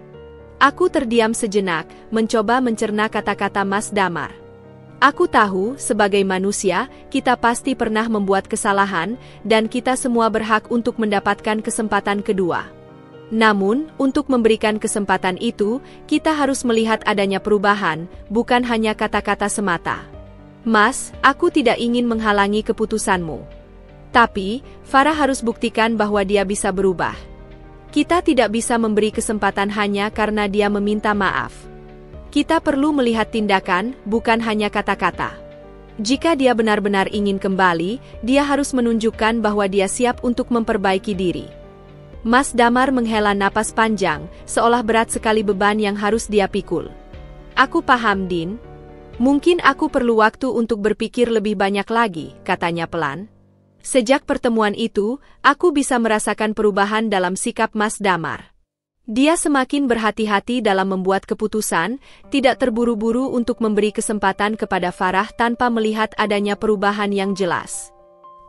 Aku terdiam sejenak, mencoba mencerna kata-kata Mas Damar. Aku tahu, sebagai manusia, kita pasti pernah membuat kesalahan, dan kita semua berhak untuk mendapatkan kesempatan kedua. Namun, untuk memberikan kesempatan itu, kita harus melihat adanya perubahan, bukan hanya kata-kata semata. "Mas, aku tidak ingin menghalangi keputusanmu. Tapi, Farah harus buktikan bahwa dia bisa berubah. Kita tidak bisa memberi kesempatan hanya karena dia meminta maaf. Kita perlu melihat tindakan, bukan hanya kata-kata. Jika dia benar-benar ingin kembali, dia harus menunjukkan bahwa dia siap untuk memperbaiki diri. Mas Damar menghela napas panjang, seolah berat sekali beban yang harus dia pikul. Aku paham, Din. Mungkin aku perlu waktu untuk berpikir lebih banyak lagi, katanya pelan. Sejak pertemuan itu, aku bisa merasakan perubahan dalam sikap Mas Damar. Dia semakin berhati-hati dalam membuat keputusan, tidak terburu-buru untuk memberi kesempatan kepada Farah tanpa melihat adanya perubahan yang jelas.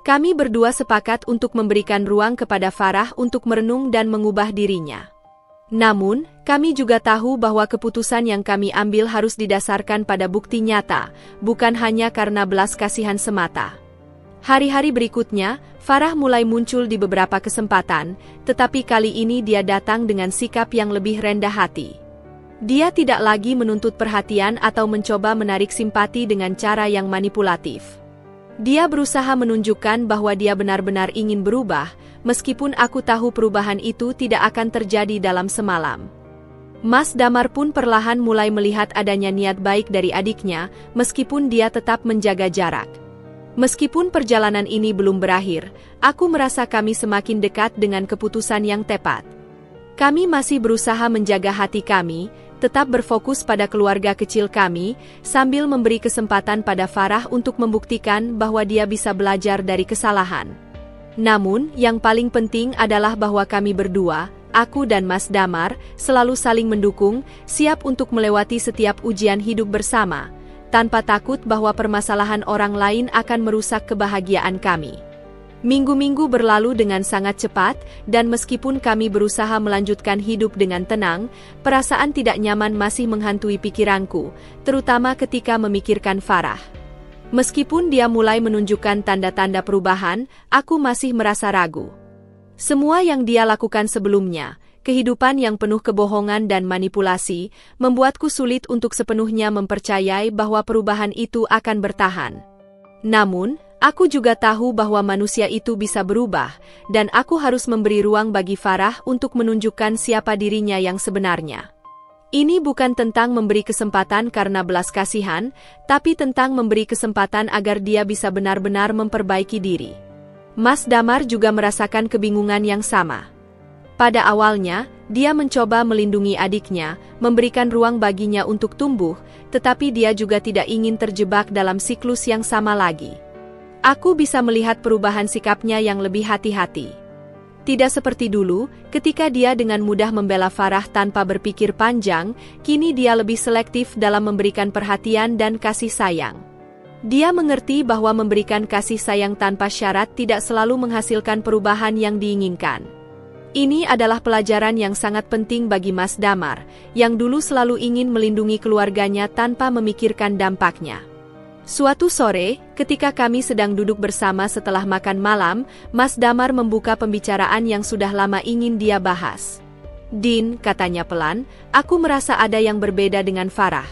Kami berdua sepakat untuk memberikan ruang kepada Farah untuk merenung dan mengubah dirinya. Namun, kami juga tahu bahwa keputusan yang kami ambil harus didasarkan pada bukti nyata, bukan hanya karena belas kasihan semata. Hari-hari berikutnya, Farah mulai muncul di beberapa kesempatan, tetapi kali ini dia datang dengan sikap yang lebih rendah hati. Dia tidak lagi menuntut perhatian atau mencoba menarik simpati dengan cara yang manipulatif. Dia berusaha menunjukkan bahwa dia benar-benar ingin berubah, meskipun aku tahu perubahan itu tidak akan terjadi dalam semalam. Mas Damar pun perlahan mulai melihat adanya niat baik dari adiknya, meskipun dia tetap menjaga jarak. Meskipun perjalanan ini belum berakhir, aku merasa kami semakin dekat dengan keputusan yang tepat. Kami masih berusaha menjaga hati kami, tetap berfokus pada keluarga kecil kami, sambil memberi kesempatan pada Farah untuk membuktikan bahwa dia bisa belajar dari kesalahan. Namun, yang paling penting adalah bahwa kami berdua, aku dan Mas Damar, selalu saling mendukung, siap untuk melewati setiap ujian hidup bersama, tanpa takut bahwa permasalahan orang lain akan merusak kebahagiaan kami. Minggu-minggu berlalu dengan sangat cepat, dan meskipun kami berusaha melanjutkan hidup dengan tenang, perasaan tidak nyaman masih menghantui pikiranku, terutama ketika memikirkan Farah. Meskipun dia mulai menunjukkan tanda-tanda perubahan, aku masih merasa ragu. Semua yang dia lakukan sebelumnya, kehidupan yang penuh kebohongan dan manipulasi, membuatku sulit untuk sepenuhnya mempercayai bahwa perubahan itu akan bertahan. Namun, aku juga tahu bahwa manusia itu bisa berubah, dan aku harus memberi ruang bagi Farah untuk menunjukkan siapa dirinya yang sebenarnya. Ini bukan tentang memberi kesempatan karena belas kasihan, tapi tentang memberi kesempatan agar dia bisa benar-benar memperbaiki diri. Mas Damar juga merasakan kebingungan yang sama. Pada awalnya, dia mencoba melindungi adiknya, memberikan ruang baginya untuk tumbuh, tetapi dia juga tidak ingin terjebak dalam siklus yang sama lagi. Aku bisa melihat perubahan sikapnya yang lebih hati-hati. Tidak seperti dulu, ketika dia dengan mudah membela Farah tanpa berpikir panjang, kini dia lebih selektif dalam memberikan perhatian dan kasih sayang. Dia mengerti bahwa memberikan kasih sayang tanpa syarat tidak selalu menghasilkan perubahan yang diinginkan. Ini adalah pelajaran yang sangat penting bagi Mas Damar, yang dulu selalu ingin melindungi keluarganya tanpa memikirkan dampaknya. Suatu sore, ketika kami sedang duduk bersama setelah makan malam, Mas Damar membuka pembicaraan yang sudah lama ingin dia bahas. "Din," katanya pelan, "aku merasa ada yang berbeda dengan Farah.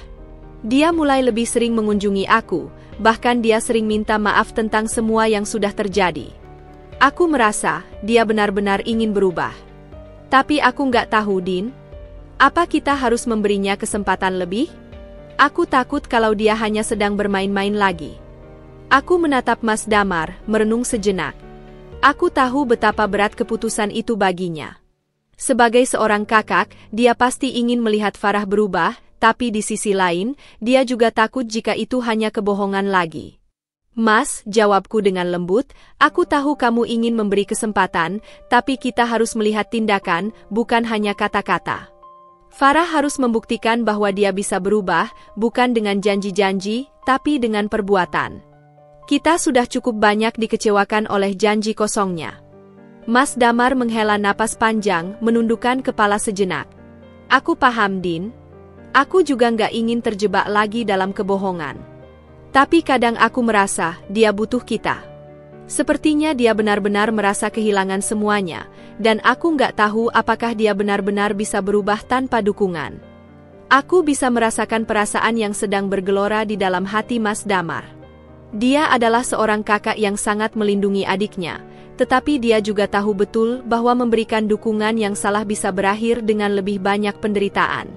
Dia mulai lebih sering mengunjungi aku, bahkan dia sering minta maaf tentang semua yang sudah terjadi. Aku merasa dia benar-benar ingin berubah. Tapi aku nggak tahu, Din. Apa kita harus memberinya kesempatan lebih? Aku takut kalau dia hanya sedang bermain-main lagi." Aku menatap Mas Damar, merenung sejenak. Aku tahu betapa berat keputusan itu baginya. Sebagai seorang kakak, dia pasti ingin melihat Farah berubah, tapi di sisi lain, dia juga takut jika itu hanya kebohongan lagi. "Mas," jawabku dengan lembut, "aku tahu kamu ingin memberi kesempatan, tapi kita harus melihat tindakan, bukan hanya kata-kata. Farah harus membuktikan bahwa dia bisa berubah, bukan dengan janji-janji, tapi dengan perbuatan. Kita sudah cukup banyak dikecewakan oleh janji kosongnya." Mas Damar menghela napas panjang, menundukkan kepala sejenak. "Aku paham, Din. Aku juga nggak ingin terjebak lagi dalam kebohongan. Tapi kadang aku merasa dia butuh kita. Sepertinya dia benar-benar merasa kehilangan semuanya, dan aku nggak tahu apakah dia benar-benar bisa berubah tanpa dukungan." Aku bisa merasakan perasaan yang sedang bergelora di dalam hati Mas Damar. Dia adalah seorang kakak yang sangat melindungi adiknya, tetapi dia juga tahu betul bahwa memberikan dukungan yang salah bisa berakhir dengan lebih banyak penderitaan.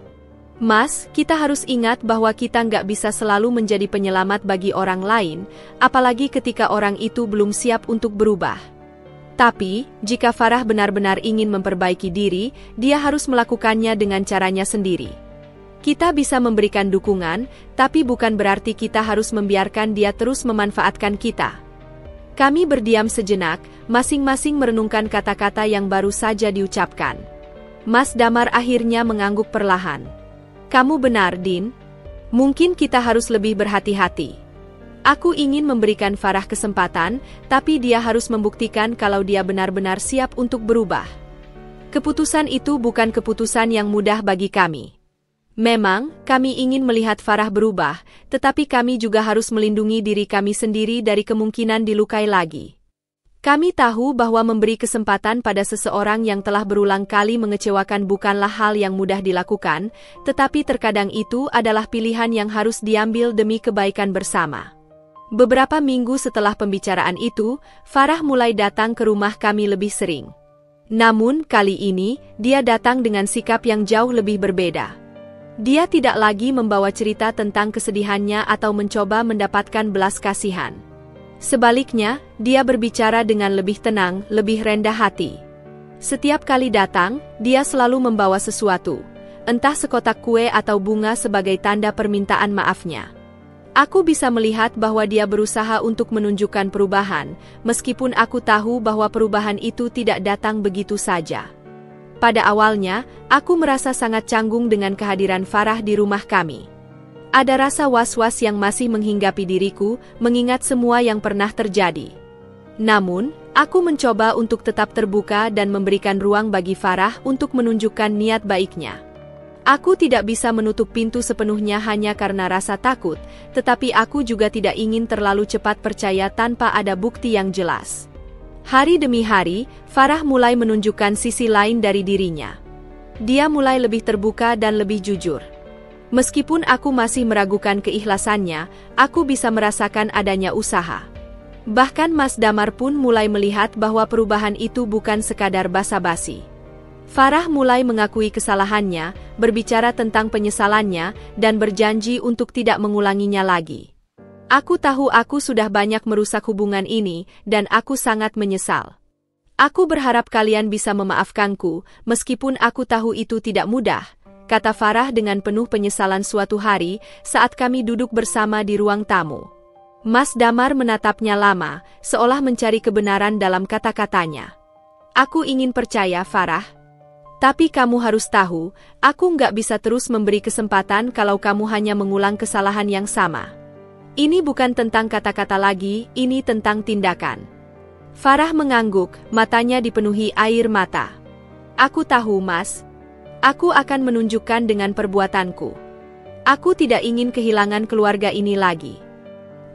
Mas, kita harus ingat bahwa kita nggak bisa selalu menjadi penyelamat bagi orang lain, apalagi ketika orang itu belum siap untuk berubah. Tapi, jika Farah benar-benar ingin memperbaiki diri, dia harus melakukannya dengan caranya sendiri. Kita bisa memberikan dukungan, tapi bukan berarti kita harus membiarkan dia terus memanfaatkan kita. Kami berdiam sejenak, masing-masing merenungkan kata-kata yang baru saja diucapkan. Mas Damar akhirnya mengangguk perlahan. Kamu benar, Din. Mungkin kita harus lebih berhati-hati. Aku ingin memberikan Farah kesempatan, tapi dia harus membuktikan kalau dia benar-benar siap untuk berubah. Keputusan itu bukan keputusan yang mudah bagi kami. Memang, kami ingin melihat Farah berubah, tetapi kami juga harus melindungi diri kami sendiri dari kemungkinan dilukai lagi. Kami tahu bahwa memberi kesempatan pada seseorang yang telah berulang kali mengecewakan bukanlah hal yang mudah dilakukan, tetapi terkadang itu adalah pilihan yang harus diambil demi kebaikan bersama. Beberapa minggu setelah pembicaraan itu, Farah mulai datang ke rumah kami lebih sering. Namun, kali ini, dia datang dengan sikap yang jauh lebih berbeda. Dia tidak lagi membawa cerita tentang kesedihannya atau mencoba mendapatkan belas kasihan. Sebaliknya, dia berbicara dengan lebih tenang, lebih rendah hati. Setiap kali datang, dia selalu membawa sesuatu, entah sekotak kue atau bunga sebagai tanda permintaan maafnya. Aku bisa melihat bahwa dia berusaha untuk menunjukkan perubahan, meskipun aku tahu bahwa perubahan itu tidak datang begitu saja. Pada awalnya, aku merasa sangat canggung dengan kehadiran Farah di rumah kami. Ada rasa was-was yang masih menghinggapi diriku, mengingat semua yang pernah terjadi. Namun, aku mencoba untuk tetap terbuka dan memberikan ruang bagi Farah untuk menunjukkan niat baiknya. Aku tidak bisa menutup pintu sepenuhnya hanya karena rasa takut, tetapi aku juga tidak ingin terlalu cepat percaya tanpa ada bukti yang jelas. Hari demi hari, Farah mulai menunjukkan sisi lain dari dirinya. Dia mulai lebih terbuka dan lebih jujur. Meskipun aku masih meragukan keikhlasannya, aku bisa merasakan adanya usaha. Bahkan Mas Damar pun mulai melihat bahwa perubahan itu bukan sekadar basa-basi. Farah mulai mengakui kesalahannya, berbicara tentang penyesalannya, dan berjanji untuk tidak mengulanginya lagi. Aku tahu aku sudah banyak merusak hubungan ini, dan aku sangat menyesal. Aku berharap kalian bisa memaafkanku, meskipun aku tahu itu tidak mudah, kata Farah dengan penuh penyesalan suatu hari saat kami duduk bersama di ruang tamu. Mas Damar menatapnya lama, seolah mencari kebenaran dalam kata-katanya. Aku ingin percaya, Farah. Tapi kamu harus tahu, aku nggak bisa terus memberi kesempatan kalau kamu hanya mengulang kesalahan yang sama. Ini bukan tentang kata-kata lagi, ini tentang tindakan. Farah mengangguk, matanya dipenuhi air mata. Aku tahu, Mas. Aku akan menunjukkan dengan perbuatanku. Aku tidak ingin kehilangan keluarga ini lagi.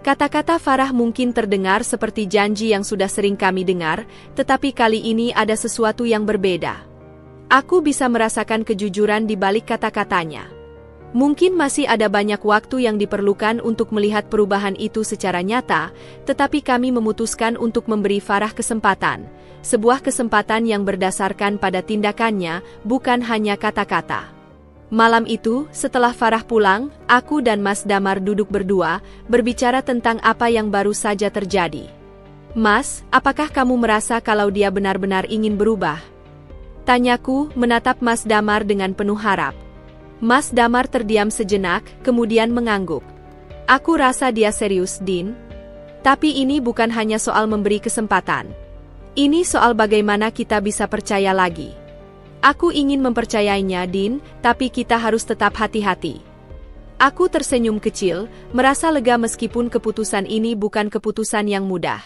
Kata-kata Farah mungkin terdengar seperti janji yang sudah sering kami dengar, tetapi kali ini ada sesuatu yang berbeda. Aku bisa merasakan kejujuran di balik kata-katanya. Mungkin masih ada banyak waktu yang diperlukan untuk melihat perubahan itu secara nyata, tetapi kami memutuskan untuk memberi Farah kesempatan. Sebuah kesempatan yang berdasarkan pada tindakannya, bukan hanya kata-kata. Malam itu, setelah Farah pulang, aku dan Mas Damar duduk berdua, berbicara tentang apa yang baru saja terjadi. Mas, apakah kamu merasa kalau dia benar-benar ingin berubah? Tanyaku, menatap Mas Damar dengan penuh harap. Mas Damar terdiam sejenak, kemudian mengangguk. Aku rasa dia serius, Din. Tapi ini bukan hanya soal memberi kesempatan. Ini soal bagaimana kita bisa percaya lagi. Aku ingin mempercayainya, Din, tapi kita harus tetap hati-hati. Aku tersenyum kecil, merasa lega meskipun keputusan ini bukan keputusan yang mudah.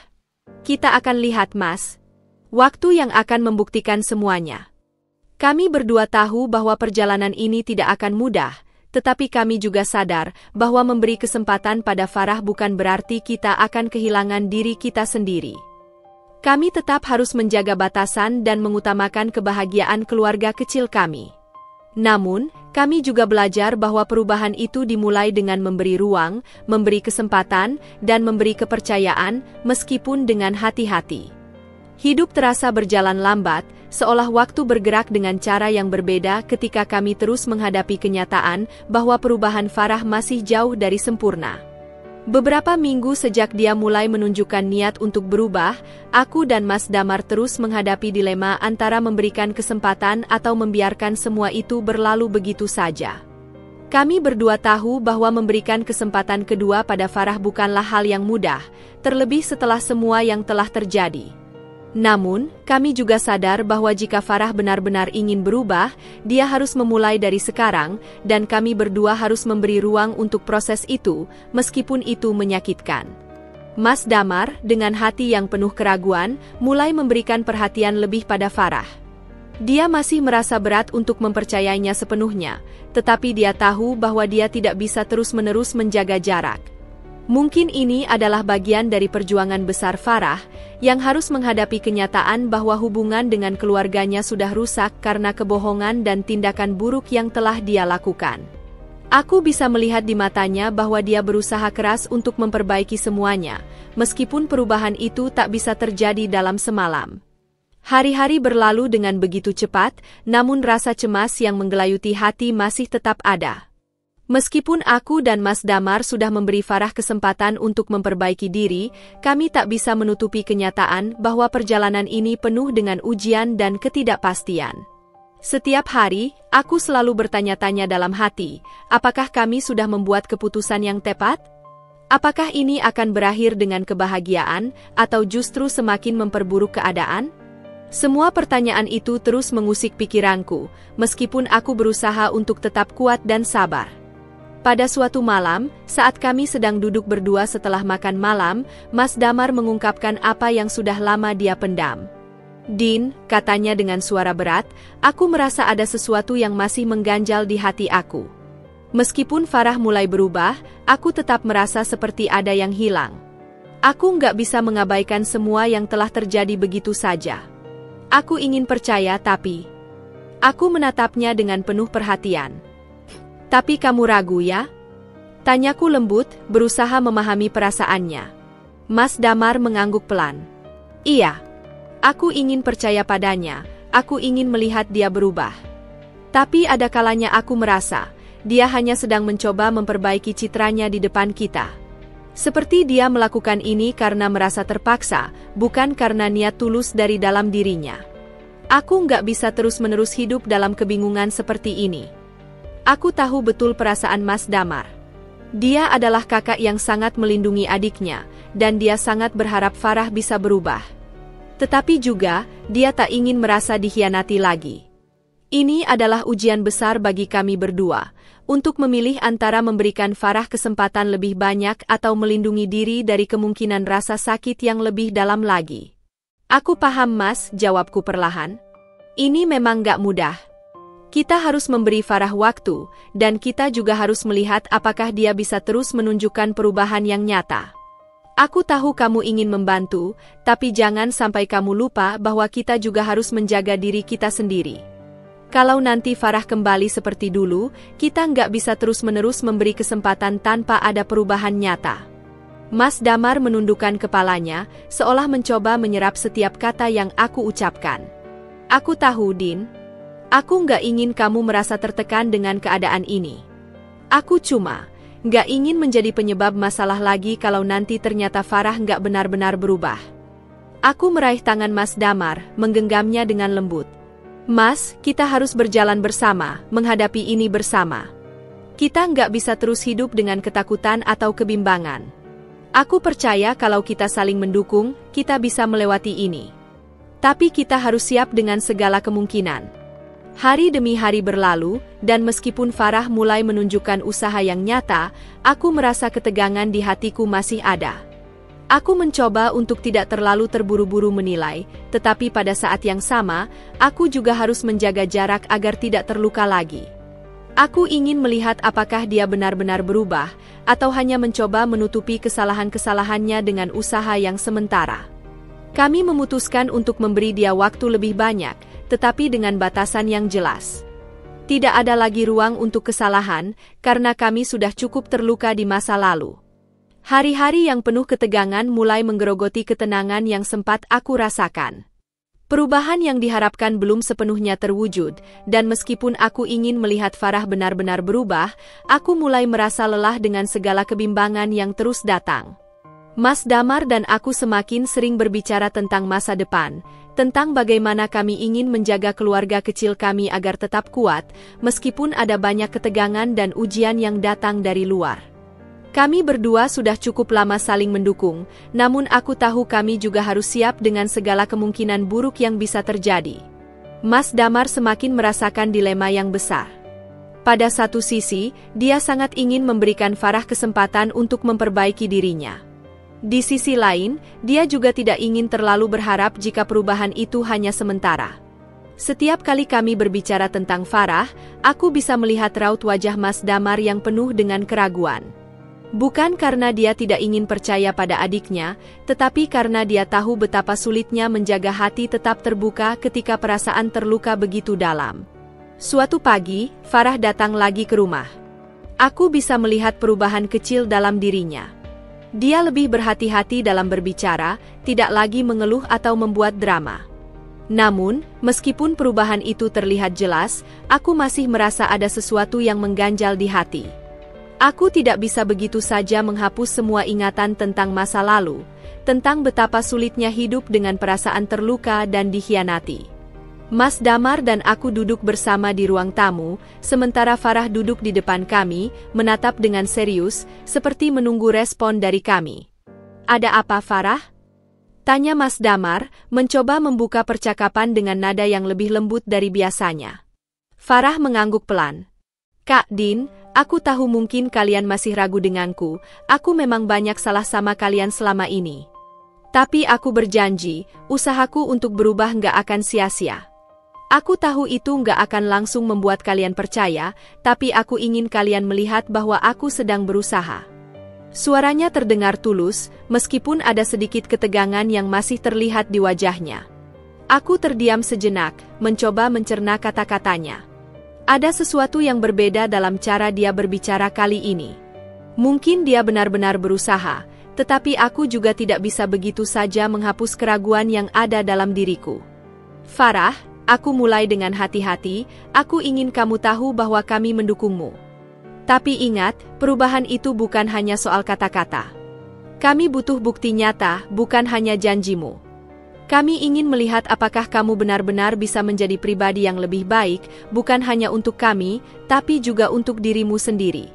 Kita akan lihat, Mas. Waktu yang akan membuktikan semuanya. Kami berdua tahu bahwa perjalanan ini tidak akan mudah, tetapi kami juga sadar bahwa memberi kesempatan pada Farah bukan berarti kita akan kehilangan diri kita sendiri. Kami tetap harus menjaga batasan dan mengutamakan kebahagiaan keluarga kecil kami. Namun, kami juga belajar bahwa perubahan itu dimulai dengan memberi ruang, memberi kesempatan, dan memberi kepercayaan, meskipun dengan hati-hati. Hidup terasa berjalan lambat, seolah waktu bergerak dengan cara yang berbeda ketika kami terus menghadapi kenyataan bahwa perubahan Farah masih jauh dari sempurna. Beberapa minggu sejak dia mulai menunjukkan niat untuk berubah, aku dan Mas Damar terus menghadapi dilema antara memberikan kesempatan atau membiarkan semua itu berlalu begitu saja. Kami berdua tahu bahwa memberikan kesempatan kedua pada Farah bukanlah hal yang mudah, terlebih setelah semua yang telah terjadi. Namun, kami juga sadar bahwa jika Farah benar-benar ingin berubah, dia harus memulai dari sekarang, dan kami berdua harus memberi ruang untuk proses itu, meskipun itu menyakitkan. Mas Damar, dengan hati yang penuh keraguan, mulai memberikan perhatian lebih pada Farah. Dia masih merasa berat untuk mempercayainya sepenuhnya, tetapi dia tahu bahwa dia tidak bisa terus-menerus menjaga jarak. Mungkin ini adalah bagian dari perjuangan besar Farah, yang harus menghadapi kenyataan bahwa hubungan dengan keluarganya sudah rusak karena kebohongan dan tindakan buruk yang telah dia lakukan. Aku bisa melihat di matanya bahwa dia berusaha keras untuk memperbaiki semuanya, meskipun perubahan itu tak bisa terjadi dalam semalam. Hari-hari berlalu dengan begitu cepat, namun rasa cemas yang menggelayuti hati masih tetap ada. Meskipun aku dan Mas Damar sudah memberi Farah kesempatan untuk memperbaiki diri, kami tak bisa menutupi kenyataan bahwa perjalanan ini penuh dengan ujian dan ketidakpastian. Setiap hari, aku selalu bertanya-tanya dalam hati, apakah kami sudah membuat keputusan yang tepat? Apakah ini akan berakhir dengan kebahagiaan, atau justru semakin memperburuk keadaan? Semua pertanyaan itu terus mengusik pikiranku, meskipun aku berusaha untuk tetap kuat dan sabar. Pada suatu malam, saat kami sedang duduk berdua setelah makan malam, Mas Damar mengungkapkan apa yang sudah lama dia pendam. "Din," katanya dengan suara berat, "aku merasa ada sesuatu yang masih mengganjal di hati aku. Meskipun Farah mulai berubah, aku tetap merasa seperti ada yang hilang. Aku nggak bisa mengabaikan semua yang telah terjadi begitu saja. Aku ingin percaya tapi..." Aku menatapnya dengan penuh perhatian. "Tapi kamu ragu ya?" tanyaku lembut, berusaha memahami perasaannya. Mas Damar mengangguk pelan. "Iya. Aku ingin percaya padanya, aku ingin melihat dia berubah. Tapi ada kalanya aku merasa, dia hanya sedang mencoba memperbaiki citranya di depan kita. Seperti dia melakukan ini karena merasa terpaksa, bukan karena niat tulus dari dalam dirinya. Aku nggak bisa terus-menerus hidup dalam kebingungan seperti ini." Aku tahu betul perasaan Mas Damar. Dia adalah kakak yang sangat melindungi adiknya, dan dia sangat berharap Farah bisa berubah. Tetapi juga, dia tak ingin merasa dikhianati lagi. Ini adalah ujian besar bagi kami berdua, untuk memilih antara memberikan Farah kesempatan lebih banyak atau melindungi diri dari kemungkinan rasa sakit yang lebih dalam lagi. "Aku paham Mas," jawabku perlahan. "Ini memang gak mudah. Kita harus memberi Farah waktu, dan kita juga harus melihat apakah dia bisa terus menunjukkan perubahan yang nyata. Aku tahu kamu ingin membantu, tapi jangan sampai kamu lupa bahwa kita juga harus menjaga diri kita sendiri. Kalau nanti Farah kembali seperti dulu, kita nggak bisa terus-menerus memberi kesempatan tanpa ada perubahan nyata." Mas Damar menundukkan kepalanya, seolah mencoba menyerap setiap kata yang aku ucapkan. "Aku tahu, Din. Aku nggak ingin kamu merasa tertekan dengan keadaan ini. Aku cuma nggak ingin menjadi penyebab masalah lagi kalau nanti ternyata Farah nggak benar-benar berubah." Aku meraih tangan Mas Damar, menggenggamnya dengan lembut. "Mas, kita harus berjalan bersama, menghadapi ini bersama. Kita nggak bisa terus hidup dengan ketakutan atau kebimbangan. Aku percaya kalau kita saling mendukung, kita bisa melewati ini. Tapi kita harus siap dengan segala kemungkinan." Hari demi hari berlalu, dan meskipun Farah mulai menunjukkan usaha yang nyata, aku merasa ketegangan di hatiku masih ada. Aku mencoba untuk tidak terlalu terburu-buru menilai, tetapi pada saat yang sama, aku juga harus menjaga jarak agar tidak terluka lagi. Aku ingin melihat apakah dia benar-benar berubah, atau hanya mencoba menutupi kesalahan-kesalahannya dengan usaha yang sementara. Kami memutuskan untuk memberi dia waktu lebih banyak, tetapi dengan batasan yang jelas. Tidak ada lagi ruang untuk kesalahan, karena kami sudah cukup terluka di masa lalu. Hari-hari yang penuh ketegangan mulai menggerogoti ketenangan yang sempat aku rasakan. Perubahan yang diharapkan belum sepenuhnya terwujud, dan meskipun aku ingin melihat Farah benar-benar berubah, aku mulai merasa lelah dengan segala kebimbangan yang terus datang. Mas Damar dan aku semakin sering berbicara tentang masa depan, tentang bagaimana kami ingin menjaga keluarga kecil kami agar tetap kuat, meskipun ada banyak ketegangan dan ujian yang datang dari luar. Kami berdua sudah cukup lama saling mendukung, namun aku tahu kami juga harus siap dengan segala kemungkinan buruk yang bisa terjadi. Mas Damar semakin merasakan dilema yang besar. Pada satu sisi, dia sangat ingin memberikan Farah kesempatan untuk memperbaiki dirinya. Di sisi lain, dia juga tidak ingin terlalu berharap jika perubahan itu hanya sementara. Setiap kali kami berbicara tentang Farah, aku bisa melihat raut wajah Mas Damar yang penuh dengan keraguan. Bukan karena dia tidak ingin percaya pada adiknya, tetapi karena dia tahu betapa sulitnya menjaga hati tetap terbuka ketika perasaan terluka begitu dalam. Suatu pagi, Farah datang lagi ke rumah. Aku bisa melihat perubahan kecil dalam dirinya. Dia lebih berhati-hati dalam berbicara, tidak lagi mengeluh atau membuat drama. Namun, meskipun perubahan itu terlihat jelas, aku masih merasa ada sesuatu yang mengganjal di hati. Aku tidak bisa begitu saja menghapus semua ingatan tentang masa lalu, tentang betapa sulitnya hidup dengan perasaan terluka dan dikhianati. Mas Damar dan aku duduk bersama di ruang tamu, sementara Farah duduk di depan kami, menatap dengan serius, seperti menunggu respon dari kami. "Ada apa, Farah?" tanya Mas Damar, mencoba membuka percakapan dengan nada yang lebih lembut dari biasanya. Farah mengangguk pelan. "Kak Din, aku tahu mungkin kalian masih ragu denganku, aku memang banyak salah sama kalian selama ini. Tapi aku berjanji, usahaku untuk berubah nggak akan sia-sia. Aku tahu itu nggak akan langsung membuat kalian percaya, tapi aku ingin kalian melihat bahwa aku sedang berusaha." Suaranya terdengar tulus, meskipun ada sedikit ketegangan yang masih terlihat di wajahnya. Aku terdiam sejenak, mencoba mencerna kata-katanya. Ada sesuatu yang berbeda dalam cara dia berbicara kali ini. Mungkin dia benar-benar berusaha, tetapi aku juga tidak bisa begitu saja menghapus keraguan yang ada dalam diriku. "Farah," aku mulai dengan hati-hati, "aku ingin kamu tahu bahwa kami mendukungmu. Tapi ingat, perubahan itu bukan hanya soal kata-kata. Kami butuh bukti nyata, bukan hanya janjimu. Kami ingin melihat apakah kamu benar-benar bisa menjadi pribadi yang lebih baik, bukan hanya untuk kami, tapi juga untuk dirimu sendiri."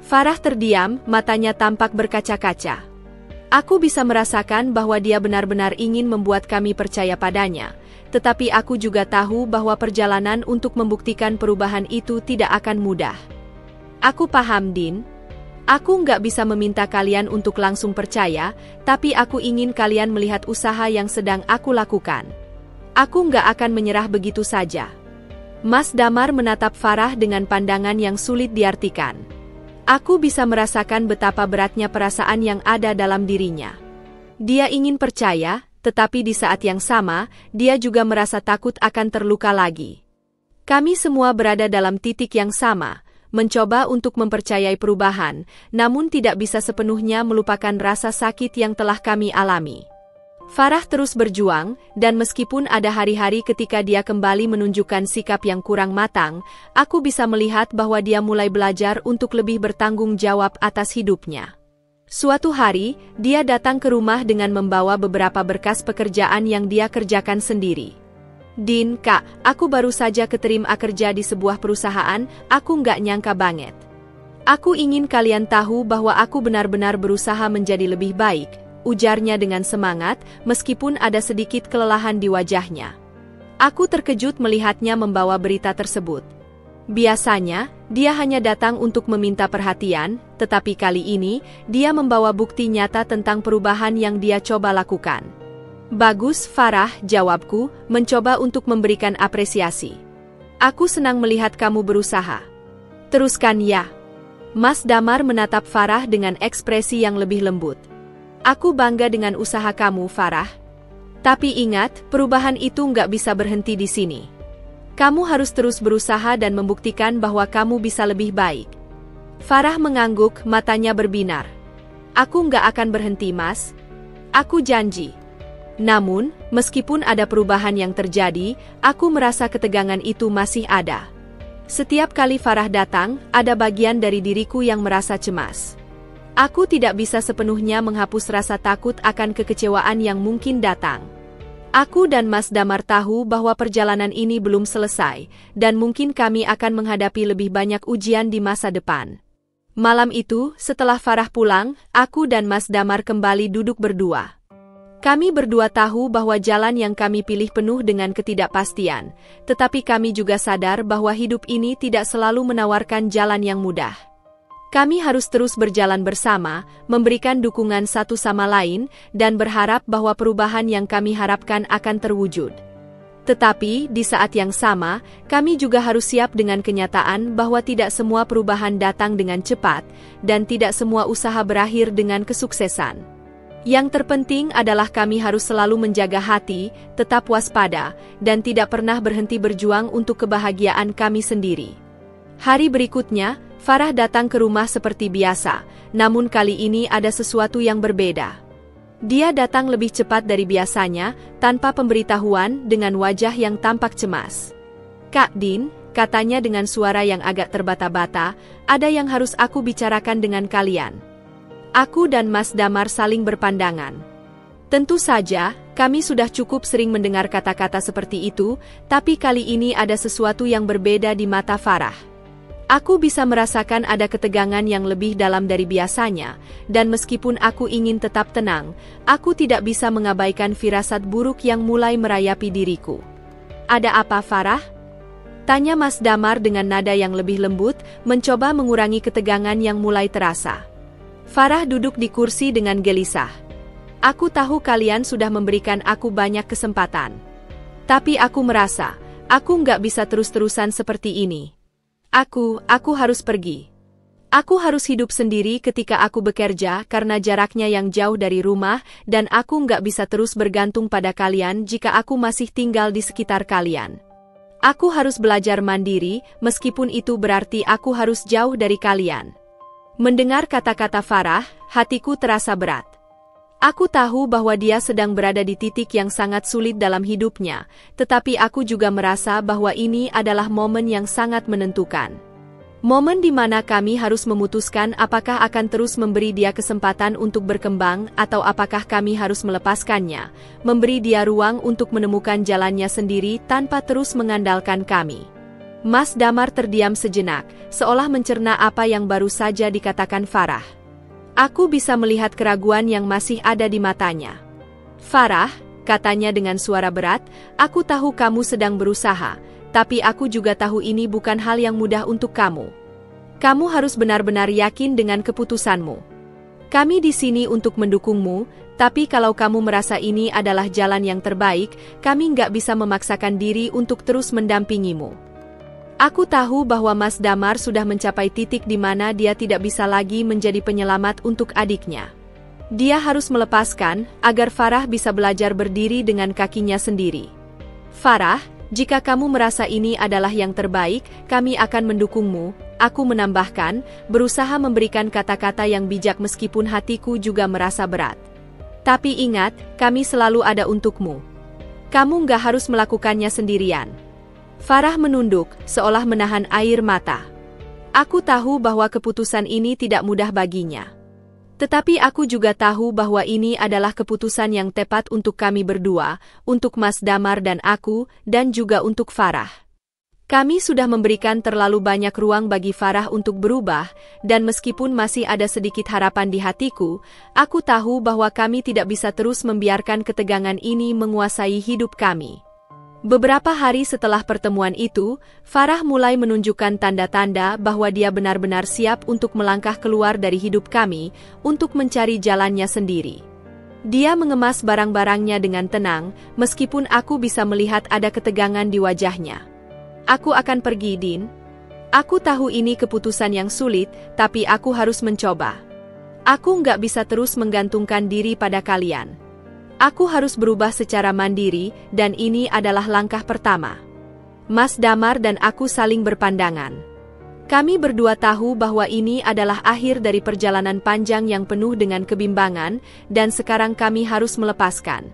Farah terdiam, matanya tampak berkaca-kaca. Aku bisa merasakan bahwa dia benar-benar ingin membuat kami percaya padanya, tetapi aku juga tahu bahwa perjalanan untuk membuktikan perubahan itu tidak akan mudah. "Aku paham, Din. Aku nggak bisa meminta kalian untuk langsung percaya, tapi aku ingin kalian melihat usaha yang sedang aku lakukan. Aku nggak akan menyerah begitu saja." Mas Damar menatap Farah dengan pandangan yang sulit diartikan. Aku bisa merasakan betapa beratnya perasaan yang ada dalam dirinya. Dia ingin percaya, tetapi di saat yang sama, dia juga merasa takut akan terluka lagi. Kami semua berada dalam titik yang sama, mencoba untuk mempercayai perubahan, namun tidak bisa sepenuhnya melupakan rasa sakit yang telah kami alami. Farah terus berjuang, dan meskipun ada hari-hari ketika dia kembali menunjukkan sikap yang kurang matang, aku bisa melihat bahwa dia mulai belajar untuk lebih bertanggung jawab atas hidupnya. Suatu hari, dia datang ke rumah dengan membawa beberapa berkas pekerjaan yang dia kerjakan sendiri. "Din, Kak, aku baru saja keterima kerja di sebuah perusahaan, aku nggak nyangka banget. Aku ingin kalian tahu bahwa aku benar-benar berusaha menjadi lebih baik," ujarnya dengan semangat, meskipun ada sedikit kelelahan di wajahnya. Aku terkejut melihatnya membawa berita tersebut. Biasanya, dia hanya datang untuk meminta perhatian, tetapi kali ini, dia membawa bukti nyata tentang perubahan yang dia coba lakukan. "Bagus, Farah," jawabku, mencoba untuk memberikan apresiasi. "Aku senang melihat kamu berusaha. Teruskan ya." Mas Damar menatap Farah dengan ekspresi yang lebih lembut. "Aku bangga dengan usaha kamu, Farah. Tapi ingat, perubahan itu nggak bisa berhenti di sini. Kamu harus terus berusaha dan membuktikan bahwa kamu bisa lebih baik. Farah mengangguk, matanya berbinar. Aku nggak akan berhenti, Mas. Aku janji. Namun, meskipun ada perubahan yang terjadi, aku merasa ketegangan itu masih ada. Setiap kali Farah datang, ada bagian dari diriku yang merasa cemas. Aku tidak bisa sepenuhnya menghapus rasa takut akan kekecewaan yang mungkin datang. Aku dan Mas Damar tahu bahwa perjalanan ini belum selesai, dan mungkin kami akan menghadapi lebih banyak ujian di masa depan. Malam itu, setelah Farah pulang, aku dan Mas Damar kembali duduk berdua. Kami berdua tahu bahwa jalan yang kami pilih penuh dengan ketidakpastian, tetapi kami juga sadar bahwa hidup ini tidak selalu menawarkan jalan yang mudah. Kami harus terus berjalan bersama, memberikan dukungan satu sama lain, dan berharap bahwa perubahan yang kami harapkan akan terwujud. Tetapi, di saat yang sama, kami juga harus siap dengan kenyataan bahwa tidak semua perubahan datang dengan cepat, dan tidak semua usaha berakhir dengan kesuksesan. Yang terpenting adalah kami harus selalu menjaga hati, tetap waspada, dan tidak pernah berhenti berjuang untuk kebahagiaan kami sendiri. Hari berikutnya, Farah datang ke rumah seperti biasa, namun kali ini ada sesuatu yang berbeda. Dia datang lebih cepat dari biasanya, tanpa pemberitahuan, dengan wajah yang tampak cemas. "Kak Din," katanya dengan suara yang agak terbata-bata, "ada yang harus aku bicarakan dengan kalian." Aku dan Mas Damar saling berpandangan. Tentu saja, kami sudah cukup sering mendengar kata-kata seperti itu, tapi kali ini ada sesuatu yang berbeda di mata Farah. Aku bisa merasakan ada ketegangan yang lebih dalam dari biasanya, dan meskipun aku ingin tetap tenang, aku tidak bisa mengabaikan firasat buruk yang mulai merayapi diriku. "Ada apa, Farah?" tanya Mas Damar dengan nada yang lebih lembut, mencoba mengurangi ketegangan yang mulai terasa. Farah duduk di kursi dengan gelisah. "Aku tahu kalian sudah memberikan aku banyak kesempatan. Tapi aku merasa, aku nggak bisa terus-terusan seperti ini. Aku harus pergi. Aku harus hidup sendiri ketika aku bekerja karena jaraknya yang jauh dari rumah, dan aku nggak bisa terus bergantung pada kalian jika aku masih tinggal di sekitar kalian. Aku harus belajar mandiri, meskipun itu berarti aku harus jauh dari kalian." Mendengar kata-kata Farah, hatiku terasa berat. Aku tahu bahwa dia sedang berada di titik yang sangat sulit dalam hidupnya, tetapi aku juga merasa bahwa ini adalah momen yang sangat menentukan. Momen di mana kami harus memutuskan apakah akan terus memberi dia kesempatan untuk berkembang atau apakah kami harus melepaskannya, memberi dia ruang untuk menemukan jalannya sendiri tanpa terus mengandalkan kami. Mas Damar terdiam sejenak, seolah mencerna apa yang baru saja dikatakan Farah. Aku bisa melihat keraguan yang masih ada di matanya. "Farah," katanya dengan suara berat, "aku tahu kamu sedang berusaha, tapi aku juga tahu ini bukan hal yang mudah untuk kamu. Kamu harus benar-benar yakin dengan keputusanmu. Kami di sini untuk mendukungmu, tapi kalau kamu merasa ini adalah jalan yang terbaik, kami nggak bisa memaksakan diri untuk terus mendampingimu." Aku tahu bahwa Mas Damar sudah mencapai titik di mana dia tidak bisa lagi menjadi penyelamat untuk adiknya. Dia harus melepaskan, agar Farah bisa belajar berdiri dengan kakinya sendiri. "Farah, jika kamu merasa ini adalah yang terbaik, kami akan mendukungmu," aku menambahkan, berusaha memberikan kata-kata yang bijak meskipun hatiku juga merasa berat. "Tapi ingat, kami selalu ada untukmu. Kamu nggak harus melakukannya sendirian." Farah menunduk, seolah menahan air mata. Aku tahu bahwa keputusan ini tidak mudah baginya. Tetapi aku juga tahu bahwa ini adalah keputusan yang tepat untuk kami berdua, untuk Mas Damar dan aku, dan juga untuk Farah. Kami sudah memberikan terlalu banyak ruang bagi Farah untuk berubah, dan meskipun masih ada sedikit harapan di hatiku, aku tahu bahwa kami tidak bisa terus membiarkan ketegangan ini menguasai hidup kami. Beberapa hari setelah pertemuan itu, Farah mulai menunjukkan tanda-tanda bahwa dia benar-benar siap untuk melangkah keluar dari hidup kami, untuk mencari jalannya sendiri. Dia mengemas barang-barangnya dengan tenang, meskipun aku bisa melihat ada ketegangan di wajahnya. "Aku akan pergi, Din. Aku tahu ini keputusan yang sulit, tapi aku harus mencoba. Aku nggak bisa terus menggantungkan diri pada kalian. Aku harus berubah secara mandiri, dan ini adalah langkah pertama." Mas Damar dan aku saling berpandangan. Kami berdua tahu bahwa ini adalah akhir dari perjalanan panjang yang penuh dengan kebimbangan, dan sekarang kami harus melepaskan.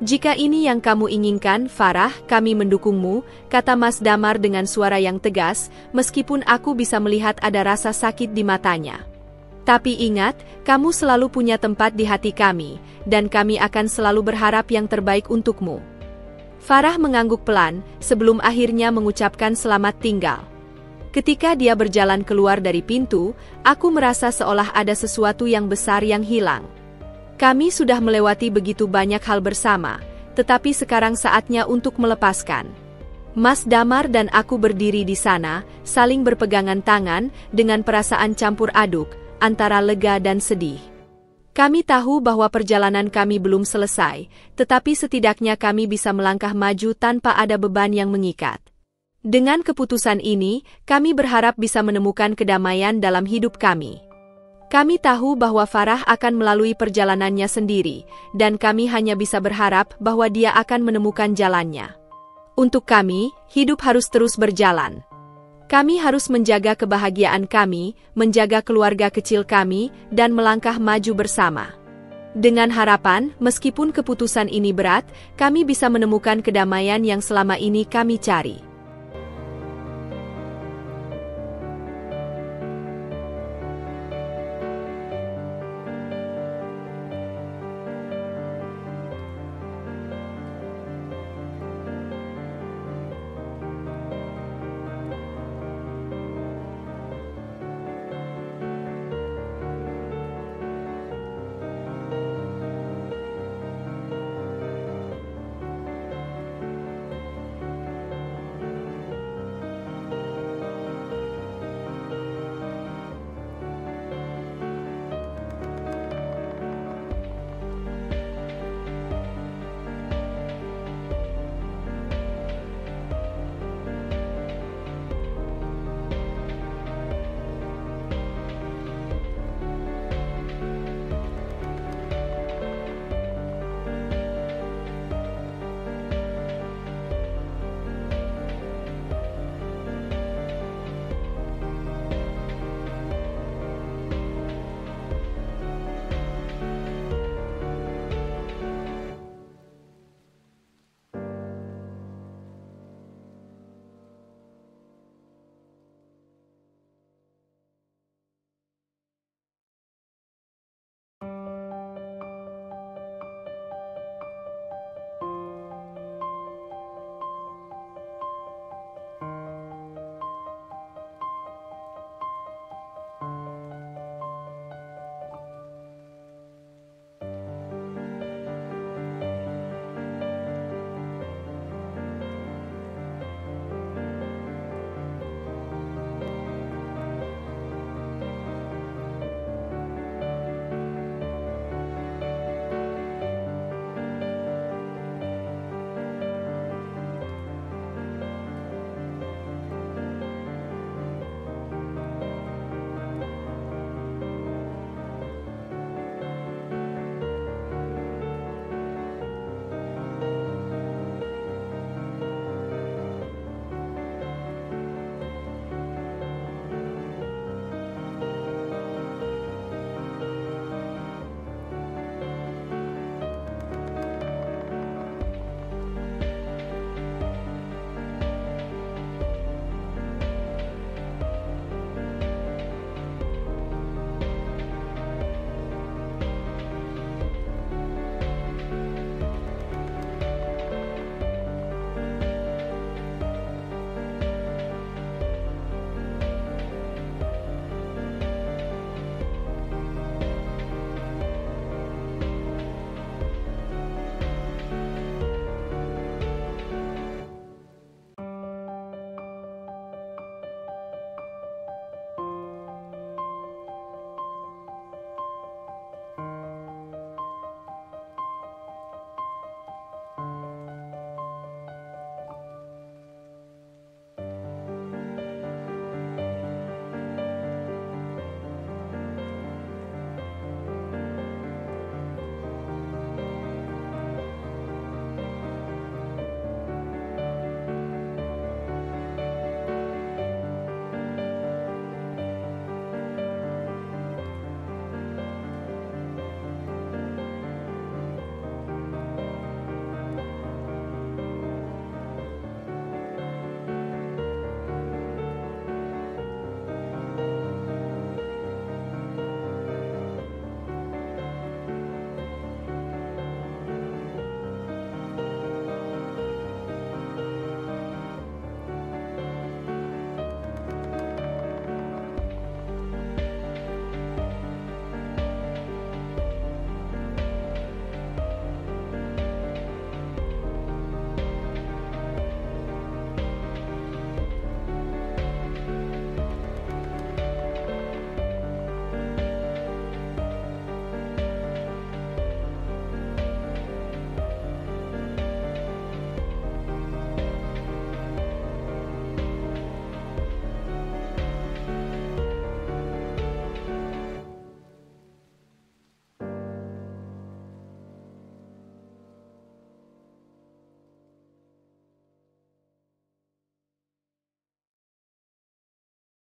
Jika ini yang kamu inginkan, Farah, kami mendukungmu, kata Mas Damar dengan suara yang tegas, meskipun aku bisa melihat ada rasa sakit di matanya. Tapi ingat, kamu selalu punya tempat di hati kami, dan kami akan selalu berharap yang terbaik untukmu. Farah mengangguk pelan, sebelum akhirnya mengucapkan selamat tinggal. Ketika dia berjalan keluar dari pintu, aku merasa seolah ada sesuatu yang besar yang hilang. Kami sudah melewati begitu banyak hal bersama, tetapi sekarang saatnya untuk melepaskan. Mas Damar dan aku berdiri di sana, saling berpegangan tangan, dengan perasaan campur aduk, antara lega dan sedih. Kami tahu bahwa perjalanan kami belum selesai, tetapi setidaknya kami bisa melangkah maju tanpa ada beban yang mengikat. Dengan keputusan ini, kami berharap bisa menemukan kedamaian dalam hidup kami. Kami tahu bahwa Farah akan melalui perjalanannya sendiri, dan kami hanya bisa berharap bahwa dia akan menemukan jalannya. Untuk kami, hidup harus terus berjalan. Kami harus menjaga kebahagiaan kami, menjaga keluarga kecil kami, dan melangkah maju bersama. Dengan harapan, meskipun keputusan ini berat, kami bisa menemukan kedamaian yang selama ini kami cari.